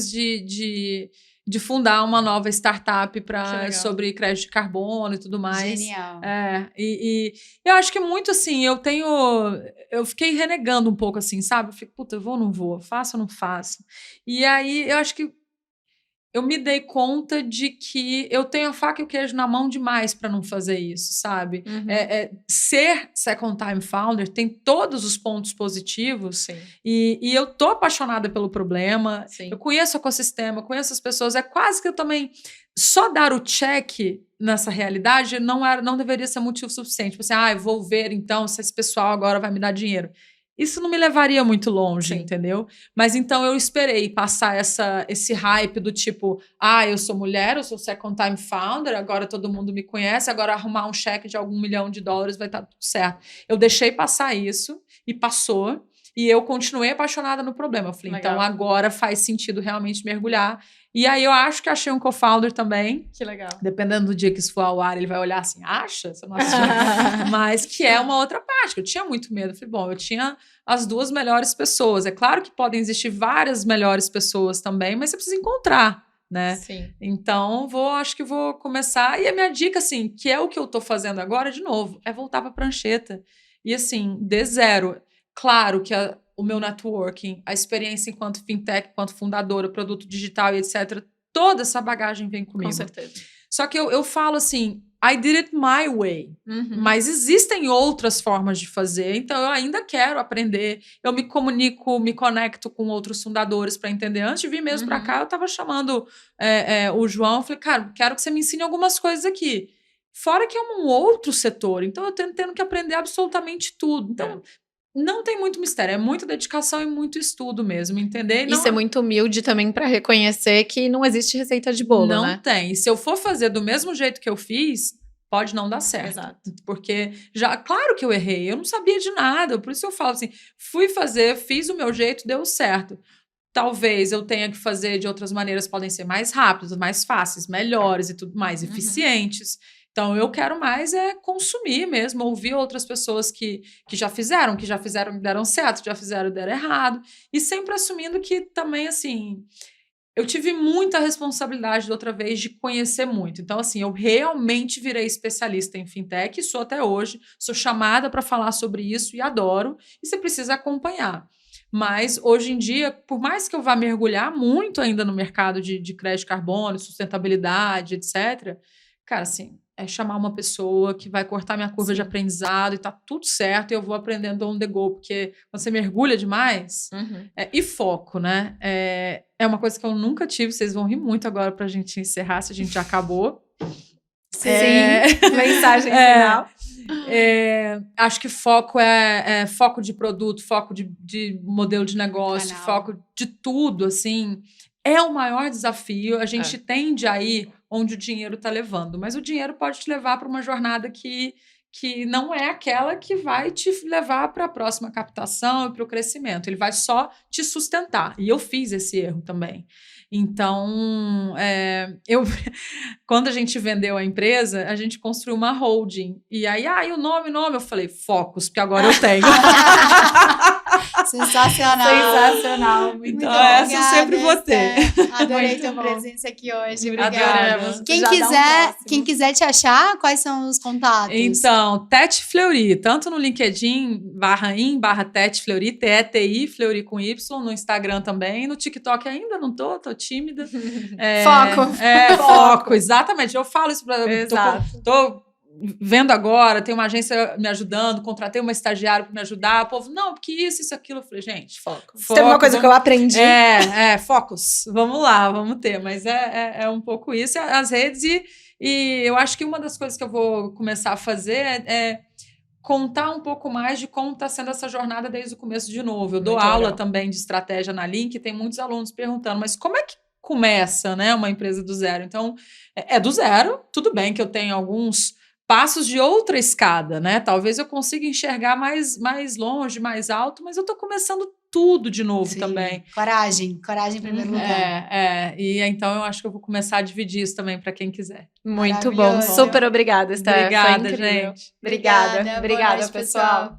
de fundar uma nova startup sobre crédito de carbono e tudo mais. Genial. E eu acho que muito assim, eu fiquei renegando um pouco assim, sabe? Eu fico, puta, eu vou ou não vou? Faço ou não faço? E aí, eu acho que eu me dei conta de que eu tenho a faca e o queijo na mão demais para não fazer isso, sabe? Ser second time founder tem todos os pontos positivos e eu tô apaixonada pelo problema, eu conheço o ecossistema, conheço as pessoas, é quase que eu também... Só dar o check nessa realidade não deveria ser motivo suficiente. Tipo assim, eu vou ver então se esse pessoal agora vai me dar dinheiro. Isso não me levaria muito longe, entendeu? Mas então eu esperei passar esse hype do tipo, eu sou mulher, eu sou second time founder, agora todo mundo me conhece, agora arrumar um cheque de algum $1 milhão vai estar tudo certo. Eu deixei passar isso e passou, e eu continuei apaixonada no problema. Eu falei, então agora faz sentido realmente mergulhar. E aí eu acho que achei um co-founder também. Que legal. Dependendo do dia que isso for ao ar, ele vai olhar assim, acha? Você não assistiu? Mas que é uma outra parte, que eu tinha muito medo. Eu falei, bom, eu tinha as 2 melhores pessoas. É claro que podem existir várias melhores pessoas também, mas você precisa encontrar, né? Então, acho que vou começar. E a minha dica, assim, que é o que eu tô fazendo agora, de novo, é voltar pra prancheta. E assim, de zero. Claro que o meu networking, a experiência enquanto fintech, enquanto fundadora, produto digital e etc., toda essa bagagem vem comigo. Com certeza. Só que eu falo assim, I did it my way. Mas existem outras formas de fazer, então eu ainda quero aprender. Eu me conecto com outros fundadores para entender. Antes de vir mesmo para cá, eu estava chamando o João, eu falei, cara, quero que você me ensine algumas coisas aqui. Fora que é um outro setor, então eu tendo que aprender absolutamente tudo. Então, não tem muito mistério, é muita dedicação e muito estudo mesmo, entender? E ser muito humilde também para reconhecer que não existe receita de bolo, não né? Não tem. E se eu for fazer do mesmo jeito que eu fiz, pode não dar certo. Exato. Porque, claro que eu errei, eu não sabia de nada, por isso eu falo assim, fui fazer, fiz o meu jeito, deu certo. Talvez eu tenha que fazer de outras maneiras, podem ser mais rápidas, mais fáceis, melhores e tudo mais, eficientes. Então, eu quero mais consumir mesmo, ouvir outras pessoas que já fizeram e deram certo, já fizeram e deram errado. E sempre assumindo que também, assim, eu tive muita responsabilidade da outra vez de conhecer muito. Então, assim, eu realmente virei especialista em fintech e sou até hoje. Sou chamada para falar sobre isso e adoro. E você precisa acompanhar. Mas, hoje em dia, por mais que eu vá mergulhar muito ainda no mercado de crédito de carbono, sustentabilidade, etc., cara, assim, é chamar uma pessoa que vai cortar minha curva de aprendizado e tá tudo certo e eu vou aprendendo on the go, porque quando você mergulha demais, e foco, né? É uma coisa que eu nunca tive, vocês vão rir muito agora pra gente encerrar, se a gente já acabou. Sim, mensagem final. Acho que foco foco de produto, foco de modelo de negócio, foco de tudo, assim. É o maior desafio. A gente tende a ir onde o dinheiro está levando, mas o dinheiro pode te levar para uma jornada que não é aquela que vai te levar para a próxima captação e para o crescimento. Ele vai só te sustentar. E eu fiz esse erro também. Então, quando a gente vendeu a empresa, a gente construiu uma holding. E aí, o nome, eu falei, Focus, porque agora eu tenho. Sensacional. Muito então, essa eu sempre vou ter. Adorei tua presença aqui hoje. Obrigada. Adoramos. Quem quiser te achar, quais são os contatos? Então, Tete Fleury, tanto no LinkedIn, /Tete Fleury, TETI, Fleury com Y, no Instagram também, no TikTok ainda não tô tímida. Foco, exatamente. Eu falo isso para... Tô vendo agora, tem uma agência me ajudando, contratei uma estagiária para me ajudar, o povo, não, porque isso, aquilo. Eu falei, gente, foco. Tem uma coisa que eu aprendi. Focus, vamos lá, vamos ter. Mas é um pouco isso, as redes e eu acho que uma das coisas que eu vou começar a fazer é contar um pouco mais de como está sendo essa jornada desde o começo de novo. Eu dou aula também de estratégia na Link e tem muitos alunos perguntando, mas como é que começa, né, uma empresa do zero? Então, é do zero, tudo bem que eu tenho alguns passos de outra escada, né? Talvez eu consiga enxergar mais longe, mais alto, mas eu estou começando tudo de novo também. Coragem em primeiro lugar. E então eu acho que eu vou começar a dividir isso também para quem quiser. Muito bom. Super obrigada, Steph. Obrigada, gente. Obrigada, pessoal.